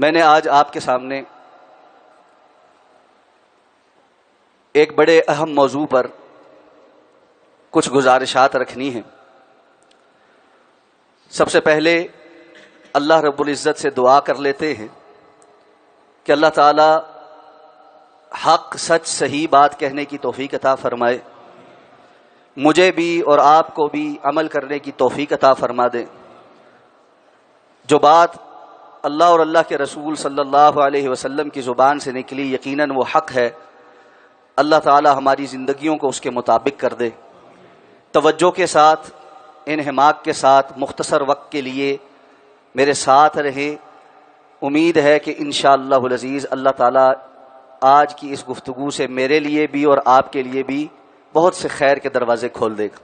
میں نے آج آپ کے سامنے ایک بڑے اہم موضوع پر کچھ گزارشات رکھنی ہیں۔ سب سے پہلے اللہ رب العزت سے دعا کر لیتے ہیں کہ اللہ تعالی حق سچ صحیح بات کہنے کی توفیق عطا فرمائے، مجھے بھی اور آپ کو بھی عمل کرنے کی توفیق عطا فرما دے۔ جو بات اللہ اور اللہ کے رسول صلی اللہ علیہ وسلم کی زبان سے نکلی یقیناً وہ حق ہے، اللہ تعالی ہماری زندگیوں کو اس کے مطابق کر دے۔ توجہ کے ساتھ، انہماک کے ساتھ مختصر وقت کے لیے میرے ساتھ رہیں۔ امید ہے کہ انشاءاللہ العزیز اللہ تعالی آج کی اس گفتگو سے میرے لیے بھی اور آپ کے لیے بھی بہت سے خیر کے دروازے کھول دے گا۔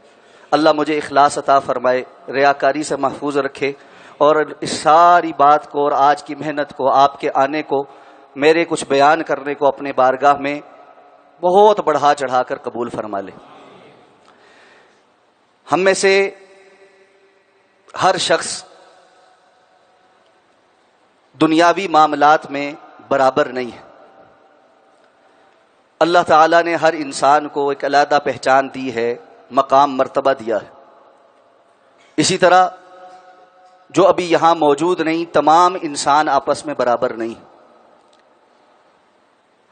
اللہ مجھے اخلاص عطا فرمائے، ریاکاری سے محفوظ رکھے، اور اس ساری بات کو اور آج کی محنت کو، آپ کے آنے کو، میرے کچھ بیان کرنے کو اپنے بارگاہ میں بہت بڑھا چڑھا کر قبول فرما لے۔ ہم میں سے ہر شخص دنیاوی معاملات میں برابر نہیں ہے۔ اللہ تعالیٰ نے ہر انسان کو ایک علیحدہ پہچان دی ہے، مقام مرتبہ دیا ہے۔ اسی طرح جو ابھی یہاں موجود نہیں، تمام انسان آپس میں برابر نہیں۔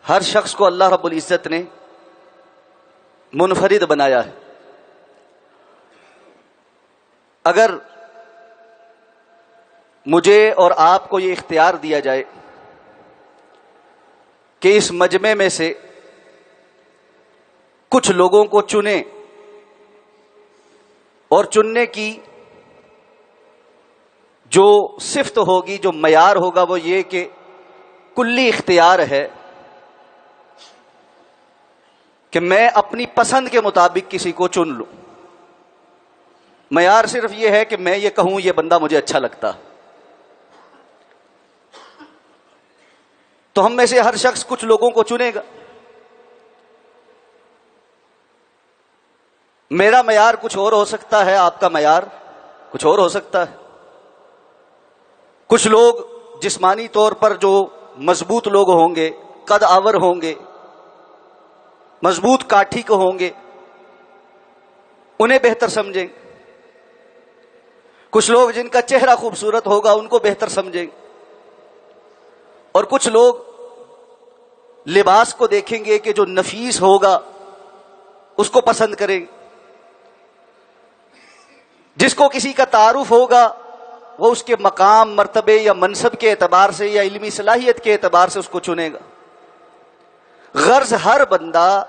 ہر شخص کو اللہ رب العزت نے منفرد بنایا ہے۔ اگر مجھے اور آپ کو یہ اختیار دیا جائے کہ اس مجمع میں سے کچھ لوگوں کو چنیں، اور چننے کی جو صفت ہوگی، جو معیار ہوگا، وہ یہ کہ کلی اختیار ہے کہ میں اپنی پسند کے مطابق کسی کو چن لوں۔ معیار صرف یہ ہے کہ میں یہ کہوں یہ بندہ مجھے اچھا لگتا۔ تو ہم میں سے ہر شخص کچھ لوگوں کو چنے گا۔ میرا معیار کچھ اور ہو سکتا ہے، آپ کا معیار کچھ اور ہو سکتا ہے۔ کچھ لوگ جسمانی طور پر جو مضبوط لوگ ہوں گے، قد آور ہوں گے، مضبوط کاٹھی کو ہوں گے، انہیں بہتر سمجھیں۔ کچھ لوگ جن کا چہرہ خوبصورت ہوگا ان کو بہتر سمجھیں، اور کچھ لوگ لباس کو دیکھیں گے کہ جو نفیس ہوگا اس کو پسند کریں۔ جس کو کسی کا تعارف ہوگا وہ اس کے مقام، مرتبے یا منصب کے اعتبار سے یا علمی صلاحیت کے اعتبار سے اس کو چنے گا۔ غرض ہر بندہ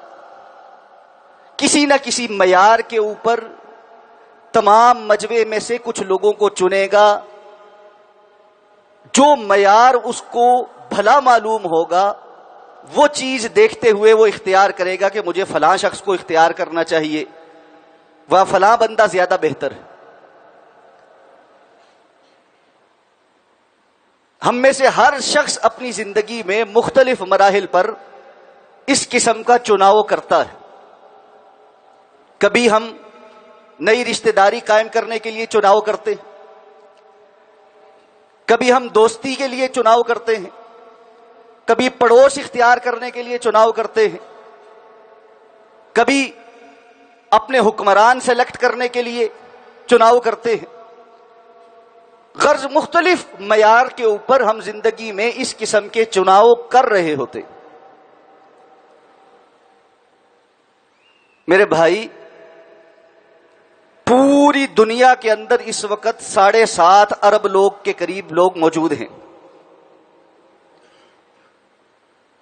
کسی نہ کسی معیار کے اوپر تمام مجمع میں سے کچھ لوگوں کو چنے گا۔ جو معیار اس کو بھلا معلوم ہوگا وہ چیز دیکھتے ہوئے وہ اختیار کرے گا کہ مجھے فلاں شخص کو اختیار کرنا چاہیے، وہ فلاں بندہ زیادہ بہتر ہے۔ ہم میں سے ہر شخص اپنی زندگی میں مختلف مراحل پر اس قسم کا چناؤ کرتا ہے۔ کبھی ہم نئی رشتہ داری قائم کرنے کے لیے چناؤ کرتے ہیں، کبھی ہم دوستی کے لیے چناؤ کرتے ہیں، کبھی پڑوس اختیار کرنے کے لیے چناؤ کرتے ہیں، کبھی اپنے حکمران سلیکٹ کرنے کے لیے چناؤ کرتے ہیں۔ غرض مختلف معیار کے اوپر ہم زندگی میں اس قسم کے چناؤ کر رہے ہوتے۔ میرے بھائی، پوری دنیا کے اندر اس وقت 7.5 ارب لوگ کے قریب لوگ موجود ہیں۔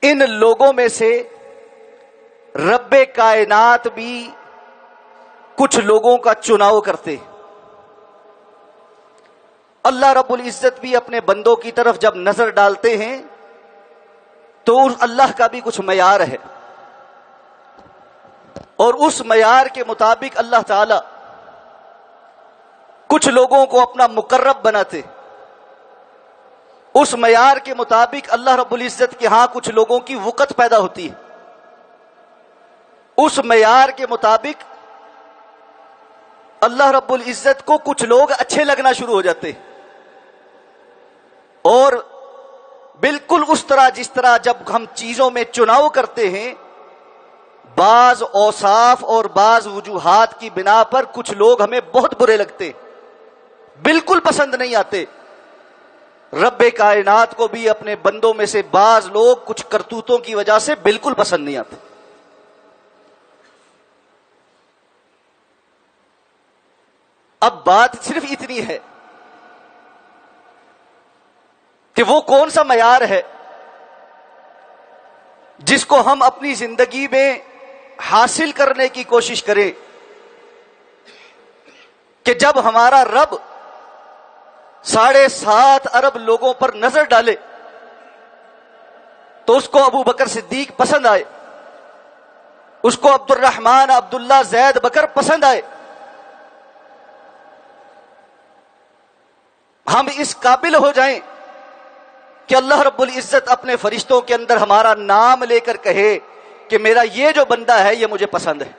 ان لوگوں میں سے رب کائنات بھی کچھ لوگوں کا چناؤ کرتے۔ اللہ رب العزت بھی اپنے بندوں کی طرف جب نظر ڈالتے ہیں تو اللہ کا بھی کچھ معیار ہے، اور اس معیار کے مطابق اللہ تعالی کچھ لوگوں کو اپنا مقرب بناتے۔ اس معیار کے مطابق اللہ رب العزت کے ہاں کچھ لوگوں کی وقت پیدا ہوتی ہے۔ اس معیار کے مطابق اللہ رب العزت کو کچھ لوگ اچھے لگنا شروع ہو جاتے، اور اس طرح جس طرح جب ہم چیزوں میں چناؤ کرتے ہیں، بعض اوصاف اور بعض وجوہات کی بنا پر کچھ لوگ ہمیں بہت برے لگتے، بالکل پسند نہیں آتے، رب کائنات کو بھی اپنے بندوں میں سے بعض لوگ کچھ کرتوتوں کی وجہ سے بالکل پسند نہیں آتے۔ اب بات صرف اتنی ہے کہ وہ کون سا معیار ہے جس کو ہم اپنی زندگی میں حاصل کرنے کی کوشش کریں کہ جب ہمارا رب 7.5 ارب لوگوں پر نظر ڈالے تو اس کو ابو بکر صدیق پسند آئے، اس کو عبد الرحمن عبداللہ زید بکر پسند آئے، ہم اس قابل ہو جائیں کہ اللہ رب العزت اپنے فرشتوں کے اندر ہمارا نام لے کر کہے کہ میرا یہ جو بندہ ہے یہ مجھے پسند ہے۔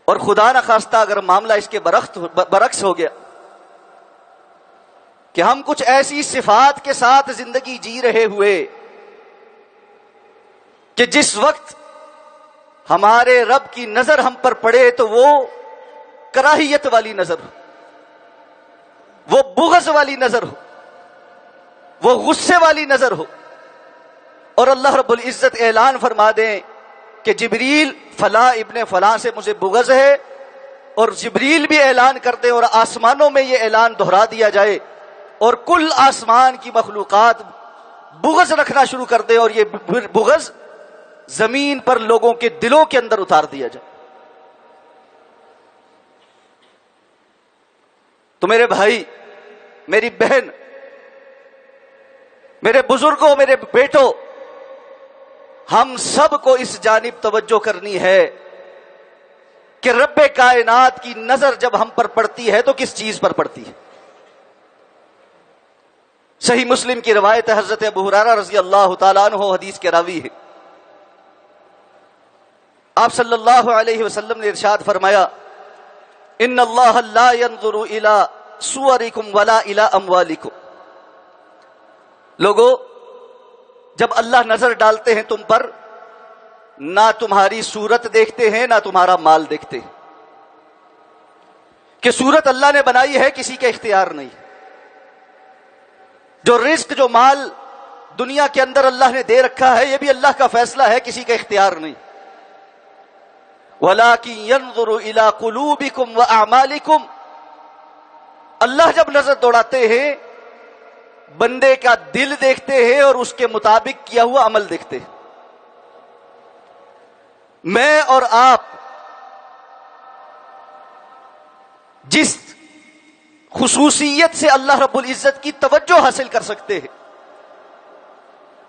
اور خدا نخواستہ اگر معاملہ اس کے برعکس ہو گیا کہ ہم کچھ ایسی صفات کے ساتھ زندگی جی رہے ہوئے کہ جس وقت ہمارے رب کی نظر ہم پر پڑے تو وہ کراہیت والی نظر ہو، وہ بغض والی نظر ہو، وہ غصے والی نظر ہو، اور اللہ رب العزت اعلان فرما دیں کہ جبریل فلاں ابن فلاں سے مجھے بغض ہے، اور جبریل بھی اعلان کر دے اور آسمانوں میں یہ اعلان دہرا دیا جائے اور کل آسمان کی مخلوقات بغض رکھنا شروع کر دے اور یہ بغض زمین پر لوگوں کے دلوں کے اندر اتار دیا جائے۔ تو میرے بھائی، میری بہن، میرے بزرگوں، میرے بیٹوں، ہم سب کو اس جانب توجہ کرنی ہے کہ رب کائنات کی نظر جب ہم پر پڑتی ہے تو کس چیز پر پڑتی ہے۔ صحیح مسلم کی روایت ہے، حضرت ابو ہریرہ رضی اللہ تعالیٰ عنہ حدیث کے راوی ہے، آپ صلی اللہ علیہ وسلم نے ارشاد فرمایا، ان اللہ لا ينظر الى صورکم ولا الى اموالکم۔ لوگو، جب اللہ نظر ڈالتے ہیں تم پر، نہ تمہاری صورت دیکھتے ہیں نہ تمہارا مال دیکھتے ہیں، کہ صورت اللہ نے بنائی ہے، کسی کا اختیار نہیں۔ جو رزق، جو مال دنیا کے اندر اللہ نے دے رکھا ہے، یہ بھی اللہ کا فیصلہ ہے، کسی کا اختیار نہیں۔ وَلَٰكِن يَنظُرُ إِلَىٰ قُلُوبِكُمْ وَأَعْمَالِكُمْ۔ اللہ جب نظر دوڑاتے ہیں، بندے کا دل دیکھتے ہیں اور اس کے مطابق کیا ہوا عمل دیکھتے ہیں۔ میں اور آپ جس خصوصیت سے اللہ رب العزت کی توجہ حاصل کر سکتے ہیں،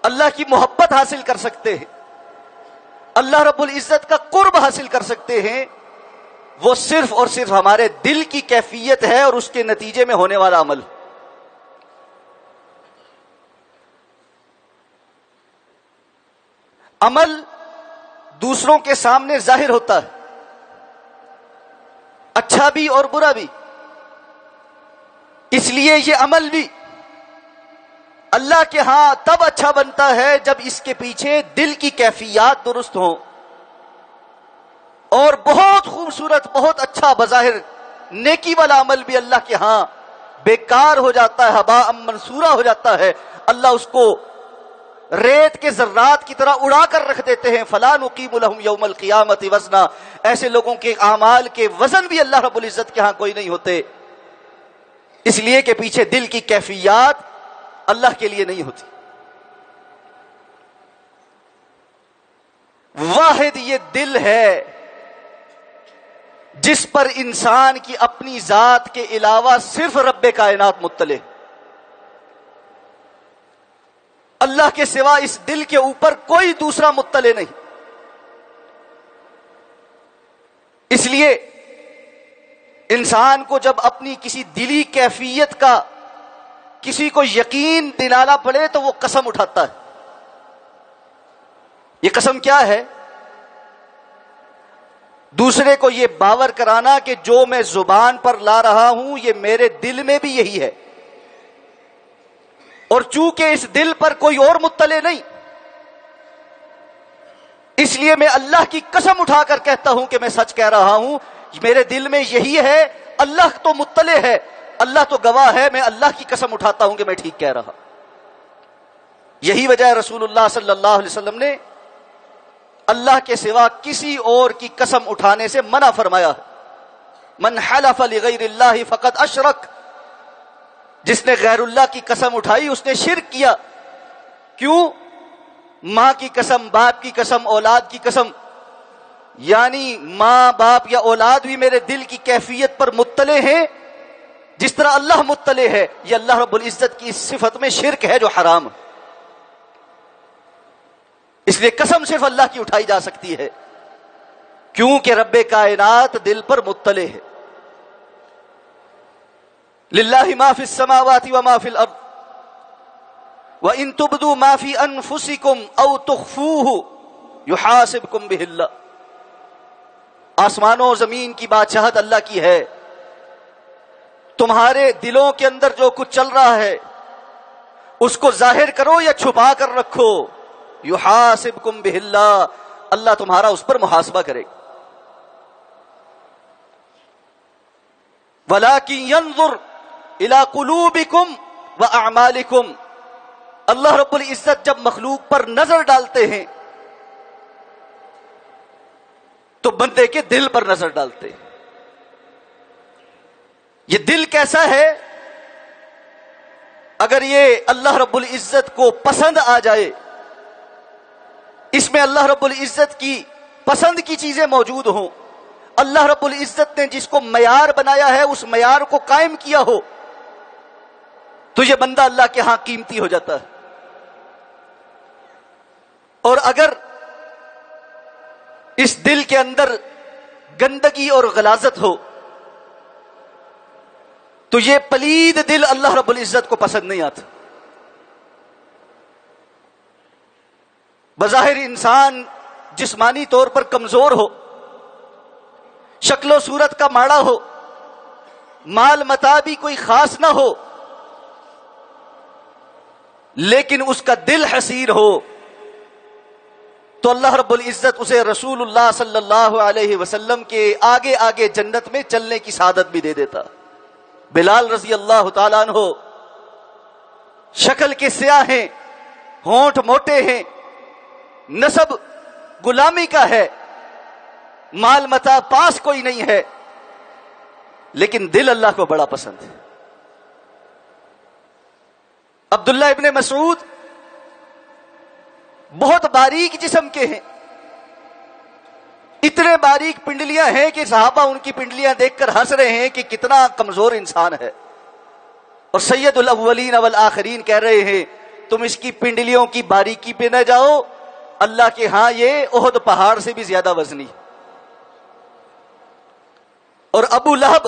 اللہ کی محبت حاصل کر سکتے ہیں، اللہ رب العزت کا قرب حاصل کر سکتے ہیں، وہ صرف اور صرف ہمارے دل کی کیفیت ہے اور اس کے نتیجے میں ہونے والا عمل۔ عمل دوسروں کے سامنے ظاہر ہوتا ہے، اچھا بھی اور برا بھی، اس لیے یہ عمل بھی اللہ کے ہاں تب اچھا بنتا ہے جب اس کے پیچھے دل کی کیفیات درست ہوں، اور بہت خوبصورت، بہت اچھا بظاہر نیکی والا عمل بھی اللہ کے ہاں بیکار ہو جاتا ہے، ہباء منصورہ ہو جاتا ہے، اللہ اس کو ریت کے ذرات کی طرح اڑا کر رکھ دیتے ہیں۔ فَلَا نُقِيمُ لَهُمْ يَوْمَ الْقِيَامَةِ وَزْنًا۔ ایسے لوگوں کے اعمال کے وزن بھی اللہ رب العزت کے ہاں کوئی نہیں ہوتے، اس لیے کہ پیچھے دل کی کیفیات اللہ کے لیے نہیں ہوتی۔ واحد یہ دل ہے جس پر انسان کی اپنی ذات کے علاوہ صرف رب کائنات مطلع، اللہ کے سوا اس دل کے اوپر کوئی دوسرا مطلع نہیں۔ اس لیے انسان کو جب اپنی کسی دلی کیفیت کا کسی کو یقین دلانا پڑے تو وہ قسم اٹھاتا ہے۔ یہ قسم کیا ہے؟ دوسرے کو یہ باور کرانا کہ جو میں زبان پر لا رہا ہوں یہ میرے دل میں بھی یہی ہے، اور چونکہ اس دل پر کوئی اور مطلع نہیں، اس لیے میں اللہ کی قسم اٹھا کر کہتا ہوں کہ میں سچ کہہ رہا ہوں، میرے دل میں یہی ہے، اللہ تو مطلع ہے، اللہ تو گواہ ہے، میں اللہ کی قسم اٹھاتا ہوں کہ میں ٹھیک کہہ رہا۔ یہی وجہ ہے رسول اللہ صلی اللہ علیہ وسلم نے اللہ کے سوا کسی اور کی قسم اٹھانے سے منع فرمایا۔ من حلف لغیر اللہ فقد اشرک، جس نے غیر اللہ کی قسم اٹھائی اس نے شرک کیا۔ کیوں؟ ماں کی قسم، باپ کی قسم، اولاد کی قسم، یعنی ماں باپ یا اولاد بھی میرے دل کی کیفیت پر مطلع ہیں جس طرح اللہ مطلع ہے۔ یہ اللہ رب العزت کی اس صفت میں شرک ہے جو حرام، اس لیے قسم صرف اللہ کی اٹھائی جا سکتی ہے کیونکہ رب کائنات دل پر مطلع ہے۔ للہ ما فی السماوات وما فی الارض وَإِن تُبْدُوا مَا فِي أَنفُسِكُمْ أَوْ تُخْفُوهُ يُحَاسِبْكُمْ بِهِ اللَّهُ، آسمانوں و زمین کی بادشاہت اللہ کی ہے، تمہارے دلوں کے اندر جو کچھ چل رہا ہے اس کو ظاہر کرو یا چھپا کر رکھو، يُحَاسِبْكُمْ بِهِ اللَّهُ، اللہ تمہارا اس پر محاسبہ کرے گا۔ وَلَكِنْ يَنْظُرْ إِلَىٰ قُلُوبِكُمْ وَأَعْمَالِكُمْ، اللہ رب العزت جب مخلوق پر نظر ڈالتے ہیں تو بندے کے دل پر نظر ڈالتے ہیں۔ یہ دل کیسا ہے؟ اگر یہ اللہ رب العزت کو پسند آ جائے، اس میں اللہ رب العزت کی پسند کی چیزیں موجود ہوں، اللہ رب العزت نے جس کو معیار بنایا ہے اس معیار کو قائم کیا ہو، تو یہ بندہ اللہ کے ہاں قیمتی ہو جاتا ہے۔ اور اگر اس دل کے اندر گندگی اور غلاظت ہو تو یہ پلید دل اللہ رب العزت کو پسند نہیں آتا۔ بظاہر انسان جسمانی طور پر کمزور ہو، شکل و صورت کا ماڑا ہو، مال متاع بھی کوئی خاص نہ ہو، لیکن اس کا دل حسین ہو تو اللہ رب العزت اسے رسول اللہ صلی اللہ علیہ وسلم کے آگے آگے جنت میں چلنے کی سعادت بھی دے دیتا۔ بلال رضی اللہ تعالیٰ عنہ شکل کے سیاہ ہیں، ہونٹ موٹے ہیں، نسب غلامی کا ہے، مال متاع پاس کوئی نہیں ہے، لیکن دل اللہ کو بڑا پسند ہے۔ عبداللہ ابن مسعود بہت باریک جسم کے ہیں، اتنے باریک پنڈلیاں ہیں کہ صحابہ ان کی پنڈلیاں دیکھ کر ہنس رہے ہیں کہ کتنا کمزور انسان ہے، اور سید الاولین والآخرین کہہ رہے ہیں تم اس کی پنڈلیوں کی باریکی پہ نہ جاؤ، اللہ کے ہاں یہ احد پہاڑ سے بھی زیادہ وزنی۔ اور ابو لہب،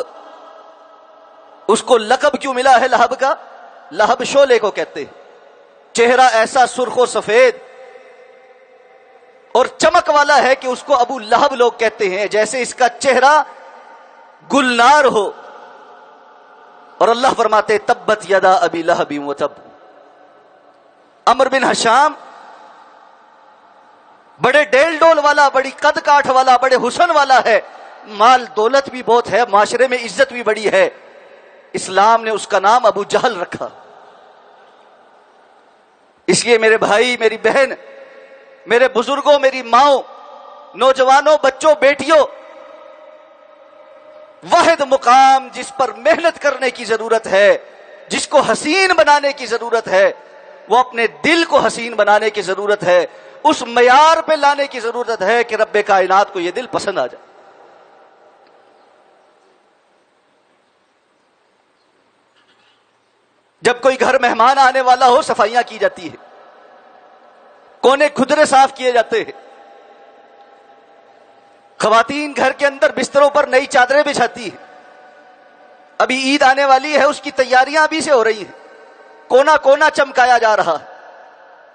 اس کو لقب کیوں ملا ہے لہب کا؟ لہب شعلے کو کہتے ہیں، چہرہ ایسا سرخ و سفید اور چمک والا ہے کہ اس کو ابو لہب لوگ کہتے ہیں، جیسے اس کا چہرہ گلنار ہو۔ اور اللہ فرماتے تبت یدا ابی لہب وتب۔ عمر بن ہشام بڑے ڈیل ڈول والا، بڑی قد کاٹھ والا، بڑے حسن والا ہے، مال دولت بھی بہت ہے، معاشرے میں عزت بھی بڑی ہے، اسلام نے اس کا نام ابو جہل رکھا۔ اس لیے میرے بھائی، میری بہن، میرے بزرگوں، میری ماؤں، نوجوانوں، بچوں، بیٹیوں، واحد مقام جس پر محنت کرنے کی ضرورت ہے، جس کو حسین بنانے کی ضرورت ہے، وہ اپنے دل کو حسین بنانے کی ضرورت ہے، اس معیار پہ لانے کی ضرورت ہے کہ رب کائنات کو یہ دل پسند آ جائے۔ جب کوئی گھر مہمان آنے والا ہو صفائیاں کی جاتی ہے، کونے کھدرے صاف کیے جاتے ہیں، خواتین گھر کے اندر بستروں پر نئی چادریں بچھاتی ہیں۔ ابھی عید آنے والی ہے، اس کی تیاریاں ابھی سے ہو رہی ہیں، کونا کونا چمکایا جا رہا۔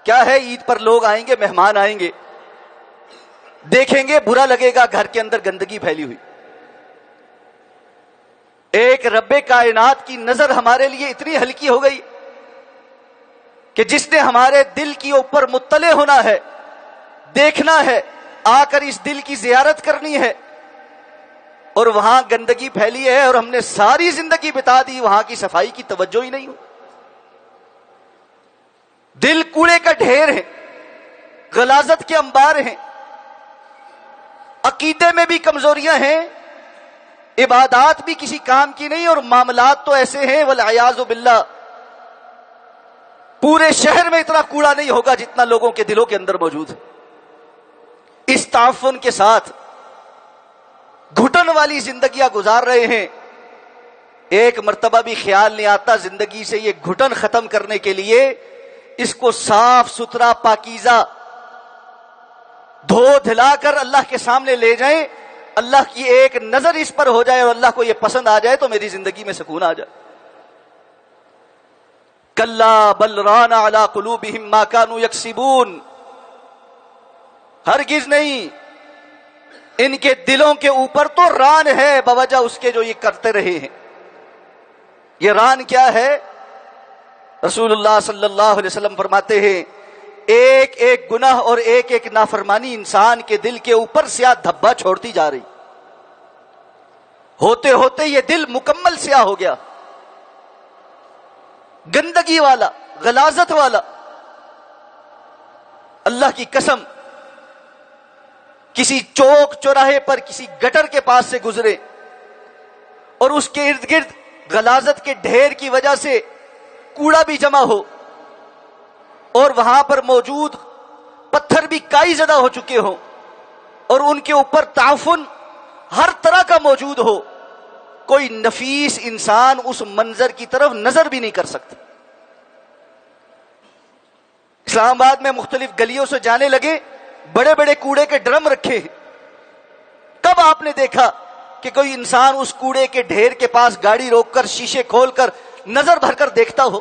کیا ہے؟ عید پر لوگ آئیں گے، مہمان آئیں گے، دیکھیں گے، برا لگے گا گھر کے اندر گندگی پھیلی ہوئی۔ ایک رب کائنات کی نظر ہمارے لیے اتنی ہلکی ہو گئی کہ جس نے ہمارے دل کی اوپر مطلع ہونا ہے، دیکھنا ہے، آ کر اس دل کی زیارت کرنی ہے، اور وہاں گندگی پھیلی ہے اور ہم نے ساری زندگی بتا دی، وہاں کی صفائی کی توجہ ہی نہیں ہو. دل کوڑے کا ڈھیر ہے، غلاظت کے انبار ہیں، عقیدے میں بھی کمزوریاں ہیں، عبادات بھی کسی کام کی نہیں، اور معاملات تو ایسے ہیں والعیاذ باللہ پورے شہر میں اتنا کوڑا نہیں ہوگا جتنا لوگوں کے دلوں کے اندر موجود ہے. اس تعفن کے ساتھ گھٹن والی زندگیاں گزار رہے ہیں. ایک مرتبہ بھی خیال نہیں آتا زندگی سے یہ گھٹن ختم کرنے کے لیے اس کو صاف ستھرا پاکیزہ دھو دھلا کر اللہ کے سامنے لے جائیں، اللہ کی ایک نظر اس پر ہو جائے اور اللہ کو یہ پسند آ جائے تو میری زندگی میں سکون آ جائے. کلا بل ران علی قلوبہم ما کانوا یکسبون، ہرگز نہیں، ان کے دلوں کے اوپر تو ران ہے بوجہ اس کے جو یہ کرتے رہے ہیں. یہ ران کیا ہے؟ رسول اللہ صلی اللہ علیہ وسلم فرماتے ہیں ایک ایک گناہ اور ایک ایک نافرمانی انسان کے دل کے اوپر سیاہ دھبا چھوڑتی جا رہی، ہوتے ہوتے یہ دل مکمل سیاہ ہو گیا، گندگی والا، غلاظت والا. اللہ کی قسم کسی چوک چوراہے پر کسی گٹر کے پاس سے گزرے اور اس کے ارد گرد غلاظت کے ڈھیر کی وجہ سے کوڑا بھی جمع ہو اور وہاں پر موجود پتھر بھی کائی زدہ ہو چکے ہوں اور ان کے اوپر تعفن ہر طرح کا موجود ہو، کوئی نفیس انسان اس منظر کی طرف نظر بھی نہیں کر سکتا. اسلام آباد میں مختلف گلیوں سے جانے لگے، بڑے بڑے کوڑے کے ڈرم رکھے ہیں. کب آپ نے دیکھا کہ کوئی انسان اس کوڑے کے ڈھیر کے پاس گاڑی روک کر شیشے کھول کر نظر بھر کر دیکھتا ہو؟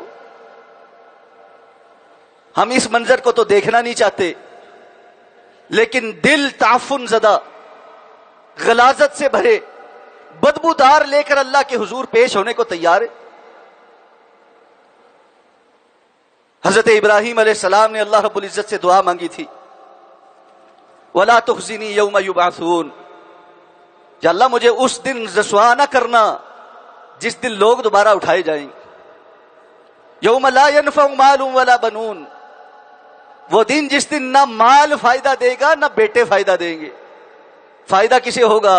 ہم اس منظر کو تو دیکھنا نہیں چاہتے، لیکن دل تعفن زدہ، غلاظت سے بھرے، بدبودار لے کر اللہ کے حضور پیش ہونے کو تیار ہے. حضرت ابراہیم علیہ السلام نے اللہ رب العزت سے دعا مانگی تھی، وَلَا تُخْزِنِي يَوْمَ يُبْعَثُونَ، یا اللہ مجھے اس دن رسوا نہ کرنا جس دن لوگ دوبارہ اٹھائے جائیں. یوم لا ينفع مال ولا بنون، وہ دن جس دن نہ مال فائدہ دے گا نہ بیٹے فائدہ دیں گے. فائدہ کسے ہوگا؟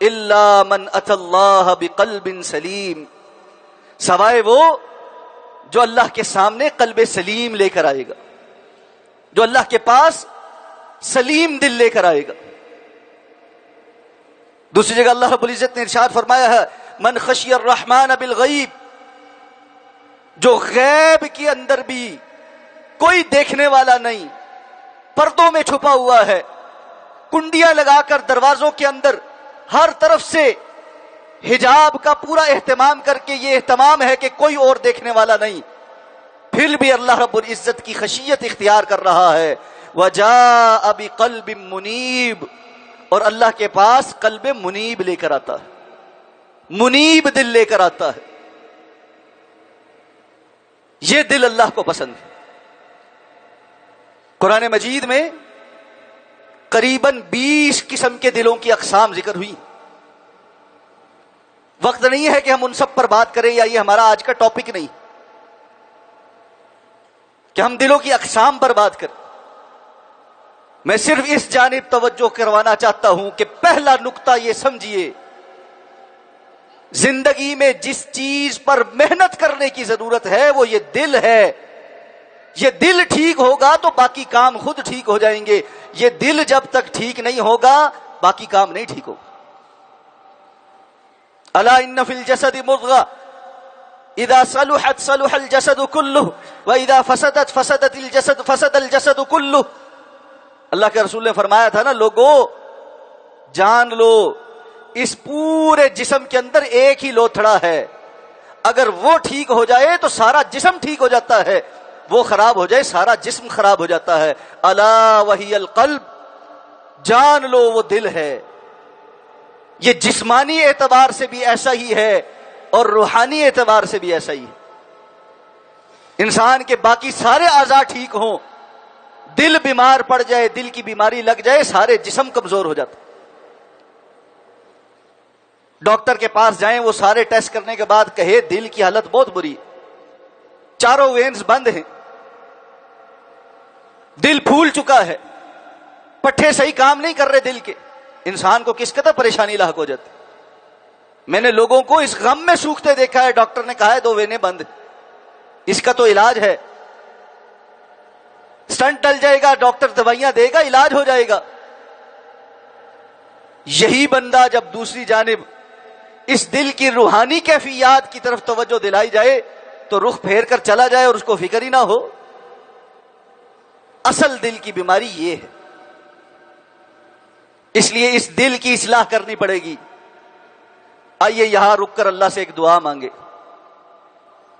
الا من اتى اللہ بقلب سلیم، سوائے وہ جو اللہ کے سامنے قلب سلیم لے کر آئے گا، جو اللہ کے پاس سلیم دل لے کر آئے گا. دوسری جگہ اللہ رب العزت نے ارشاد فرمایا ہے من خشی الرحمن بالغیب، جو غیب کے اندر بھی کوئی دیکھنے والا نہیں، پردوں میں چھپا ہوا ہے، کنڈیاں لگا کر دروازوں کے اندر ہر طرف سے حجاب کا پورا اہتمام کر کے یہ اہتمام ہے کہ کوئی اور دیکھنے والا نہیں، پھر بھی اللہ رب العزت کی خشیت اختیار کر رہا ہے. وَجَاءَ بِقَلْبٍ مُنِيبٍ، اور اللہ کے پاس قلب منیب لے کر آتا ہے، منیب دل لے کر آتا ہے. یہ دل اللہ کو پسند ہے. قرآن مجید میں قریباً 20 قسم کے دلوں کی اقسام ذکر ہوئی. وقت نہیں ہے کہ ہم ان سب پر بات کریں، یا یہ ہمارا آج کا ٹاپک نہیں کہ ہم دلوں کی اقسام پر بات کریں. میں صرف اس جانب توجہ کروانا چاہتا ہوں کہ پہلا نقطہ یہ سمجھیے، زندگی میں جس چیز پر محنت کرنے کی ضرورت ہے وہ یہ دل ہے. یہ دل ٹھیک ہوگا تو باقی کام خود ٹھیک ہو جائیں گے. یہ دل جب تک ٹھیک نہیں ہوگا باقی کام نہیں ٹھیک ہوگا. الا ان فی الجسد مضغہ اذا صلحت صلح الجسد كله واذا فسدت فسد الجسد كله. اللہ کے رسول نے فرمایا تھا نا، لوگوں جان لو اس پورے جسم کے اندر ایک ہی لوتھڑا ہے، اگر وہ ٹھیک ہو جائے تو سارا جسم ٹھیک ہو جاتا ہے، وہ خراب ہو جائے سارا جسم خراب ہو جاتا ہے. الا وہی القلب، جان لو وہ دل ہے. یہ جسمانی اعتبار سے بھی ایسا ہی ہے اور روحانی اعتبار سے بھی ایسا ہی ہے. انسان کے باقی سارے اعضاء ٹھیک ہوں، دل بیمار پڑ جائے، دل کی بیماری لگ جائے، سارے جسم کمزور ہو جاتا۔ ڈاکٹر کے پاس جائیں، وہ سارے ٹیسٹ کرنے کے بعد کہے دل کی حالت بہت بری ہے، چاروں وینز بند ہیں، دل پھول چکا ہے، پٹھے صحیح کام نہیں کر رہے دل کے، انسان کو کس قدر پریشانی لاحق ہو جاتی۔ میں نے لوگوں کو اس غم میں سوکھتے دیکھا ہے، ڈاکٹر نے کہا ہے 2 وینیں بند، اس کا تو علاج ہے، سٹنٹ ڈل جائے گا، ڈاکٹر دوائیاں دے گا، علاج ہو جائے گا۔ یہی بندہ جب دوسری جانب اس دل کی روحانی کیفیات کی طرف توجہ دلائی جائے تو رخ پھیر کر چلا جائے اور اس کو فکر ہی نہ ہو۔ اصل دل کی بیماری یہ ہے، اس لیے اس دل کی اصلاح کرنی پڑے گی۔ آئیے یہاں رک کر اللہ سے ایک دعا مانگے،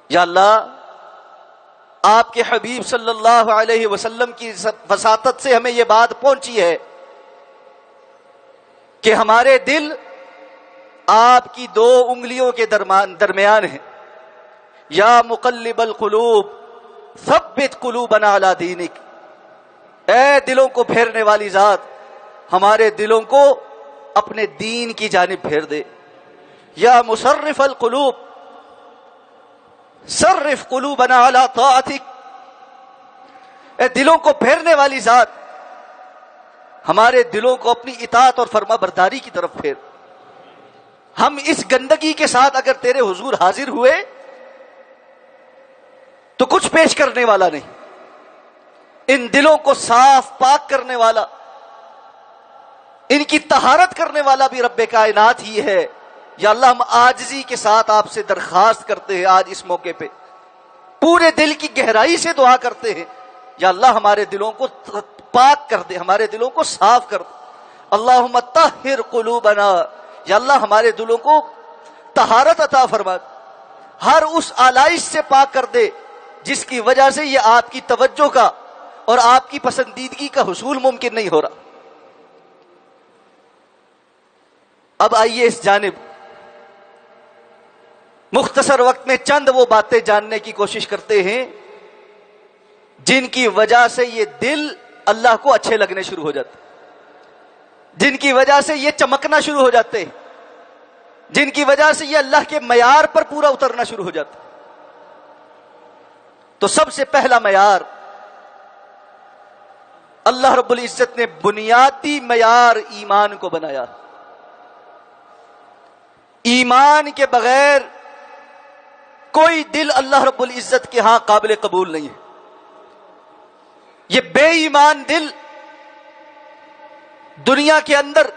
یا اللہ آپ کے حبیب صلی اللہ علیہ وسلم کی وساطت سے ہمیں یہ بات پہنچی ہے کہ ہمارے دل آپ کی 2 انگلیوں کے درمیان ہیں۔ یا مقلب القلوب ثبت قلوبنا علی دینک، اے دلوں کو پھیرنے والی ذات، ہمارے دلوں کو اپنے دین کی جانب پھیر دے۔ یا مصرف القلوب صرف قلوبنا علی طاعتک، اے دلوں کو پھیرنے والی ذات، ہمارے دلوں کو اپنی اطاعت اور فرما برداری کی طرف پھیر۔ ہم اس گندگی کے ساتھ اگر تیرے حضور حاضر ہوئے تو کچھ پیش کرنے والا نہیں، ان دلوں کو صاف پاک کرنے والا، ان کی طہارت کرنے والا بھی رب کائنات ہی ہے۔ یا اللہ ہم عاجزی کے ساتھ آپ سے درخواست کرتے ہیں، آج اس موقع پہ پورے دل کی گہرائی سے دعا کرتے ہیں، یا اللہ ہمارے دلوں کو پاک کر دے، ہمارے دلوں کو صاف کر دے۔ اللہم طہر قلوبنا، یا اللہ ہمارے دلوں کو طہارت عطا فرما، ہر اس آلائش سے پاک کر دے جس کی وجہ سے یہ آپ کی توجہ کا اور آپ کی پسندیدگی کا حصول ممکن نہیں ہو رہا۔ اب آئیے اس جانب مختصر وقت میں چند وہ باتیں جاننے کی کوشش کرتے ہیں جن کی وجہ سے یہ دل اللہ کو اچھے لگنے شروع ہو جاتے، جن کی وجہ سے یہ چمکنا شروع ہو جاتے، جن کی وجہ سے یہ اللہ کے معیار پر پورا اترنا شروع ہو جاتا۔ تو سب سے پہلا معیار اللہ رب العزت نے بنیادی معیار ایمان کو بنایا۔ ایمان کے بغیر کوئی دل اللہ رب العزت کے ہاں قابل قبول نہیں ہے۔ یہ بے ایمان دل دنیا کے اندر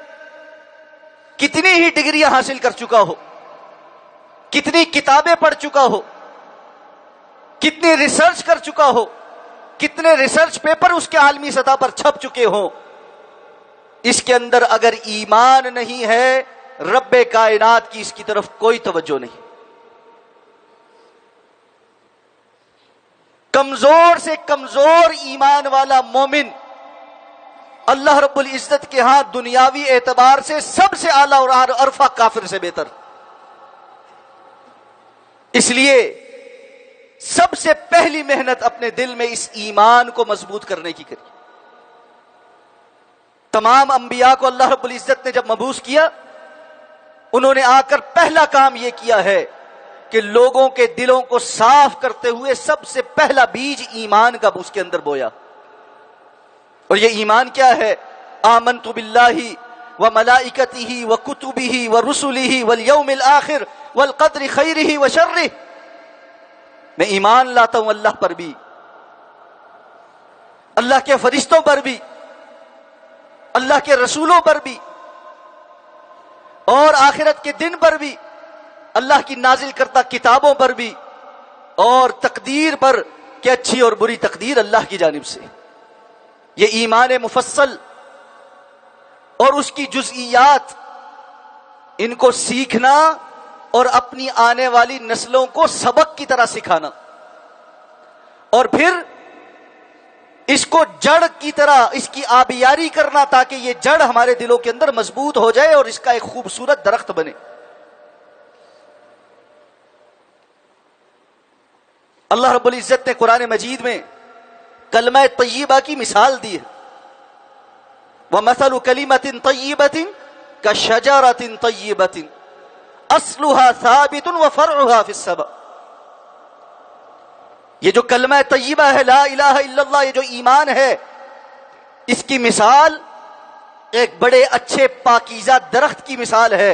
کتنی ہی ڈگریاں حاصل کر چکا ہو، کتنی کتابیں پڑھ چکا ہو، کتنی ریسرچ کر چکا ہو، کتنے ریسرچ پیپر اس کے عالمی سطح پر چھپ چکے ہوں، اس کے اندر اگر ایمان نہیں ہے، رب کائنات کی اس کی طرف کوئی توجہ نہیں۔ کمزور سے کمزور ایمان والا مومن اللہ رب العزت کے ہاں دنیاوی اعتبار سے سب سے اعلیٰ اور عرفہ کافر سے بہتر۔ اس لیے سب سے پہلی محنت اپنے دل میں اس ایمان کو مضبوط کرنے کی کری۔ تمام انبیاء کو اللہ رب العزت نے جب مبعوث کیا، انہوں نے آ کر پہلا کام یہ کیا ہے کہ لوگوں کے دلوں کو صاف کرتے ہوئے سب سے پہلا بیج ایمان کا اس کے اندر بویا۔ اور یہ ایمان کیا ہے؟ آمنت باللہ وملائکتہ وکتبہ ورسلہ والیوم الآخر والقدر خیرہ وشرہ، میں ایمان لاتا ہوں اللہ پر بھی، اللہ کے فرشتوں پر بھی، اللہ کے رسولوں پر بھی، اور آخرت کے دن پر بھی، اللہ کی نازل کرتا کتابوں پر بھی، اور تقدیر پر کہ اچھی اور بری تقدیر اللہ کی جانب سے۔ یہ ایمان مفصل اور اس کی جزئیات، ان کو سیکھنا اور اپنی آنے والی نسلوں کو سبق کی طرح سکھانا، اور پھر اس کو جڑ کی طرح اس کی آبیاری کرنا تاکہ یہ جڑ ہمارے دلوں کے اندر مضبوط ہو جائے اور اس کا ایک خوبصورت درخت بنے۔ اللہ رب العزت نے قرآن مجید میں کلمہ طیبہ کی مثال دی ہے، وَمَثَلُ كَلِمَةٍ طَيِّبَةٍ كَشَجَرَةٍ طَيِّبَةٍ أَصْلُهَا ثَابِتٌ وَفَرْعُهَا فِي السَّمَاءِ۔ یہ جو کلمہ طیبہ ہے، لا الہ الا اللہ، یہ جو ایمان ہے، اس کی مثال ایک بڑے اچھے پاکیزہ درخت کی مثال ہے،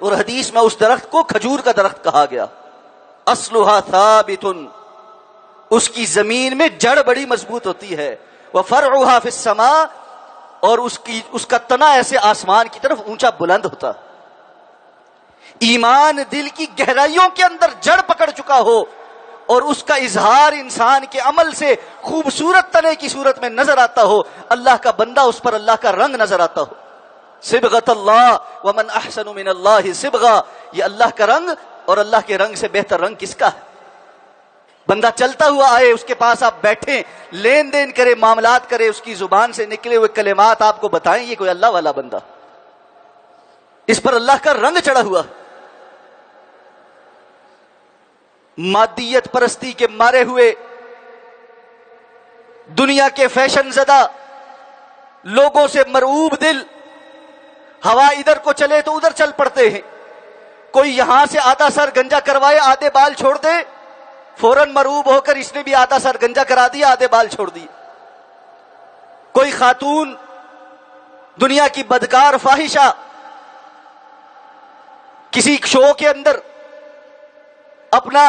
اور حدیث میں اس درخت کو کھجور کا درخت کہا گیا۔ اصلها ثابت، اس کی زمین میں جڑ بڑی مضبوط ہوتی ہے، وفرعها فی السماء، اور اس کا تنا ایسے آسمان کی طرف اونچا بلند ہوتا۔ ایمان دل کی گہرائیوں کے اندر جڑ پکڑ چکا ہو اور اس کا اظہار انسان کے عمل سے خوبصورت تنے کی صورت میں نظر آتا ہو، اللہ کا بندہ اس پر اللہ کا رنگ نظر آتا ہو۔ صبغۃ اللہ ومن احسن من اللہ صبغہ، یہ اللہ کا رنگ، اور اللہ کے رنگ سے بہتر رنگ کس کا ہے؟ بندہ چلتا ہوا آئے، اس کے پاس آپ بیٹھیں، لین دین کرے، معاملات کرے، اس کی زبان سے نکلے ہوئے کلمات آپ کو بتائیں، یہ کوئی اللہ والا بندہ، اس پر اللہ کا رنگ چڑھا ہوا۔ مادیت پرستی کے مارے ہوئے، دنیا کے فیشن زدہ، لوگوں سے مرعوب دل، ہوا ادھر کو چلے تو ادھر چل پڑتے ہیں۔ کوئی یہاں سے آدھا سر گنجا کروائے، آدھے بال چھوڑ دے، فوراً مرعوب ہو کر اس نے بھی آدھا سر گنجا کرا دیا، آدھے بال چھوڑ دیے۔ کوئی خاتون دنیا کی بدکار فاحشہ کسی شو کے اندر اپنا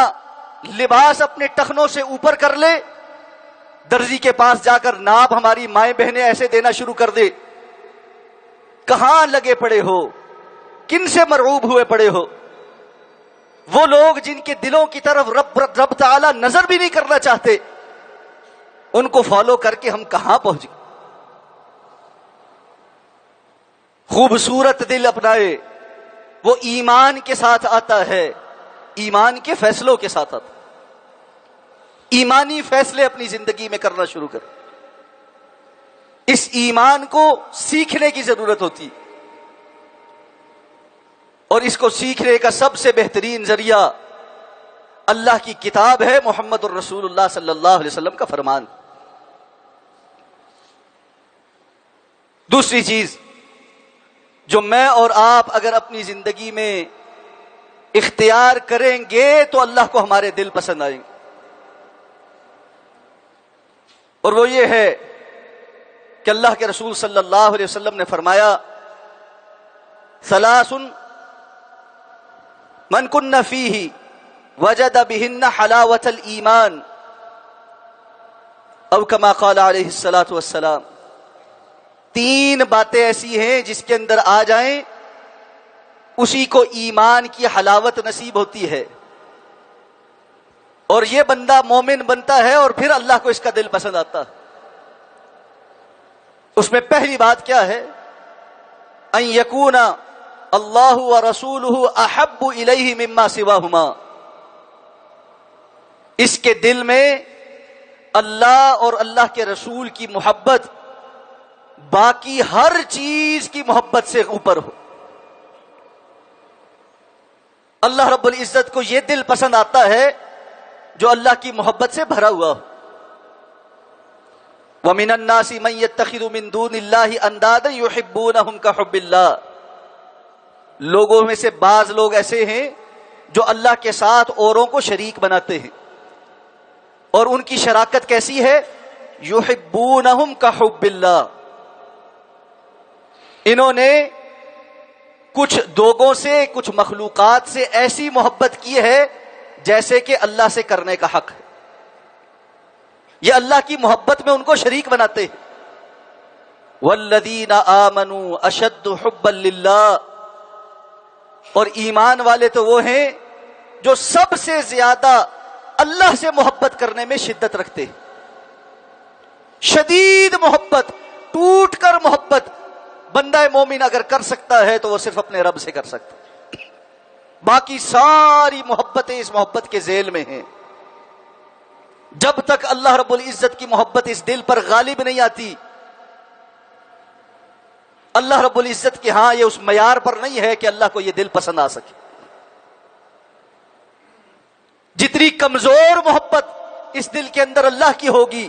لباس اپنے ٹخنوں سے اوپر کر لے، درزی کے پاس جا کر ناپ ہماری مائیں بہنیں ایسے دینا شروع کر دے۔ کہاں لگے پڑے ہو؟ کن سے مرعوب ہوئے پڑے ہو؟ وہ لوگ جن کے دلوں کی طرف رب تعالی نظر بھی نہیں کرنا چاہتے، ان کو فالو کر کے ہم کہاں پہنچ گئے؟ خوبصورت دل اپنائے، وہ ایمان کے ساتھ آتا ہے، ایمان کے فیصلوں کے ساتھ آتا ہے۔ ایمانی فیصلے اپنی زندگی میں کرنا شروع کر۔ اس ایمان کو سیکھنے کی ضرورت ہوتی، اور اس کو سیکھنے کا سب سے بہترین ذریعہ اللہ کی کتاب ہے، محمد الرسول اللہ صلی اللہ علیہ وسلم کا فرمان۔ دوسری چیز جو میں اور آپ اگر اپنی زندگی میں اختیار کریں گے تو اللہ کو ہمارے دل پسند آئیں گے، اور وہ یہ ہے کہ اللہ کے رسول صلی اللہ علیہ وسلم نے فرمایا، ثلاث من کن فیہ وجد بہن حلاوۃ الایمان، او کما قال علیہ الصلوۃ والسلام۔ تین باتیں ایسی ہیں جس کے اندر آ جائیں اسی کو ایمان کی حلاوت نصیب ہوتی ہے، اور یہ بندہ مومن بنتا ہے، اور پھر اللہ کو اس کا دل پسند آتا ہے۔ اس میں پہلی بات کیا ہے؟ ان یکون اللہ ورسولہ احب الیہ مما سواہما، اس کے دل میں اللہ اور اللہ کے رسول کی محبت باقی ہر چیز کی محبت سے اوپر ہو۔ اللہ رب العزت کو یہ دل پسند آتا ہے جو اللہ کی محبت سے بھرا ہوا ہو۔ وَمِنَ النَّاسِ مَن يَتَّخِذُ مِن دُونِ اللَّهِ أَندَادًا يُحِبُّونَهُمْ كَحُبِّ اللَّهِ، لوگوں میں سے بعض لوگ ایسے ہیں جو اللہ کے ساتھ اوروں کو شریک بناتے ہیں، اور ان کی شراکت کیسی ہے؟ يُحِبُّونَهُمْ كَحُبِّ اللَّهِ، انہوں نے کچھ دوگوں سے، کچھ مخلوقات سے ایسی محبت کی ہے جیسے کہ اللہ سے کرنے کا حق ہے۔ یہ اللہ کی محبت میں ان کو شریک بناتے ہیں۔ والذین آمنوا اشد حبا للہ، اور ایمان والے تو وہ ہیں جو سب سے زیادہ اللہ سے محبت کرنے میں شدت رکھتے ہیں۔ شدید محبت، ٹوٹ کر محبت بندہ مومن اگر کر سکتا ہے تو وہ صرف اپنے رب سے کر سکتا ہے، باقی ساری محبتیں اس محبت کے ذیل میں ہیں۔ جب تک اللہ رب العزت کی محبت اس دل پر غالب نہیں آتی، اللہ رب العزت کے ہاں یہ اس معیار پر نہیں ہے کہ اللہ کو یہ دل پسند آ سکے۔ جتنی کمزور محبت اس دل کے اندر اللہ کی ہوگی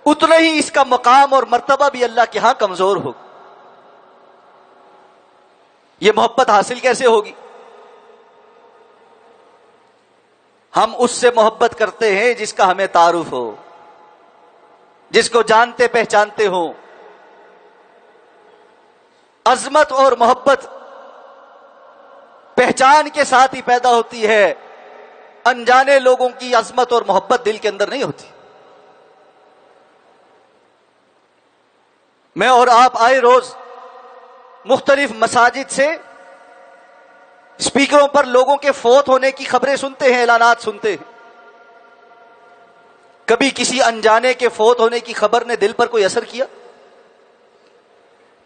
اتنا ہی اس کا مقام اور مرتبہ بھی اللہ کے ہاں کمزور ہوگا. یہ محبت حاصل کیسے ہوگی؟ ہم اس سے محبت کرتے ہیں جس کا ہمیں تعارف ہو، جس کو جانتے پہچانتے ہوں. عظمت اور محبت پہچان کے ساتھ ہی پیدا ہوتی ہے، انجانے لوگوں کی عظمت اور محبت دل کے اندر نہیں ہوتی. میں اور آپ آئے روز مختلف مساجد سے اسپیکروں پر لوگوں کے فوت ہونے کی خبریں سنتے ہیں، اعلانات سنتے ہیں. کبھی کسی انجانے کے فوت ہونے کی خبر نے دل پر کوئی اثر کیا؟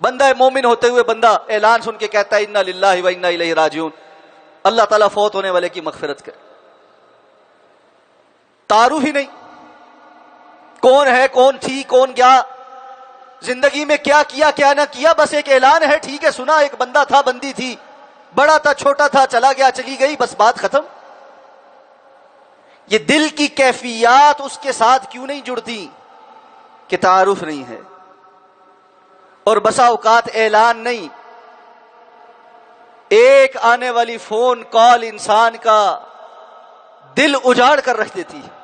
بندہ مومن ہوتے ہوئے بندہ اعلان سن کے کہتا ہے انا للہ و انا الیہ راجعون، اللہ تعالیٰ فوت ہونے والے کی مغفرت کرے. تعارف ہی نہیں، کون ہے، کون تھی، کون گیا، زندگی میں کیا کیا کیا نہ کیا، بس ایک اعلان ہے، ٹھیک ہے سنا، ایک بندہ تھا، بندی تھی، بڑا تھا، چھوٹا تھا، چلا گیا، چلی گئی، بس بات ختم. یہ دل کی کیفیات اس کے ساتھ کیوں نہیں جڑتی کہ تعارف نہیں ہے. اور بسا اوقات اعلان نہیں، ایک آنے والی فون کال انسان کا دل اجاڑ کر رکھ دیتی ہے.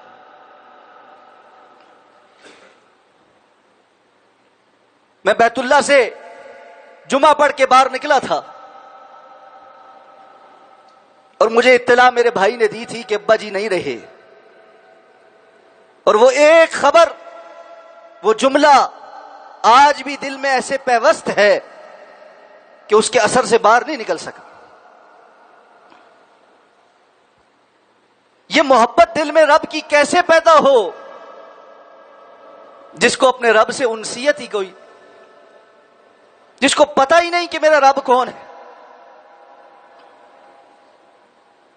میں بیت اللہ سے جمعہ پڑھ کے باہر نکلا تھا اور مجھے اطلاع میرے بھائی نے دی تھی کہ ابا جی نہیں رہے، اور وہ ایک خبر، وہ جملہ آج بھی دل میں ایسے پیوست ہے کہ اس کے اثر سے باہر نہیں نکل سکا. یہ محبت دل میں رب کی کیسے پیدا ہو جس کو اپنے رب سے انسیت ہی کوئی، جس کو پتہ ہی نہیں کہ میرا رب کون ہے.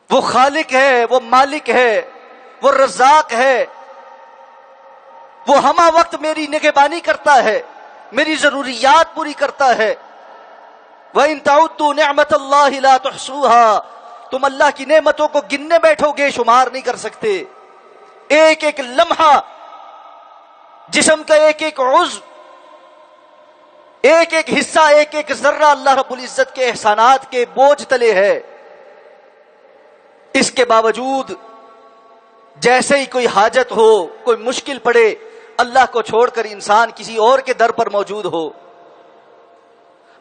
وہ خالق ہے، وہ مالک ہے، وہ رزاق ہے، وہ ہمہ وقت میری نگہبانی کرتا ہے، میری ضروریات پوری کرتا ہے. وَإِن تَعُدُّوا نِعْمَةَ اللَّهِ لَا تُحْصُوهَا، تم اللہ کی نعمتوں کو گننے بیٹھو گے شمار نہیں کر سکتے. ایک ایک لمحہ، جسم کا ایک ایک عضو، ایک ایک حصہ، ایک ایک ذرہ اللہ رب العزت کے احسانات کے بوجھ تلے ہے. اس کے باوجود جیسے ہی کوئی حاجت ہو، کوئی مشکل پڑے، اللہ کو چھوڑ کر انسان کسی اور کے در پر موجود ہو،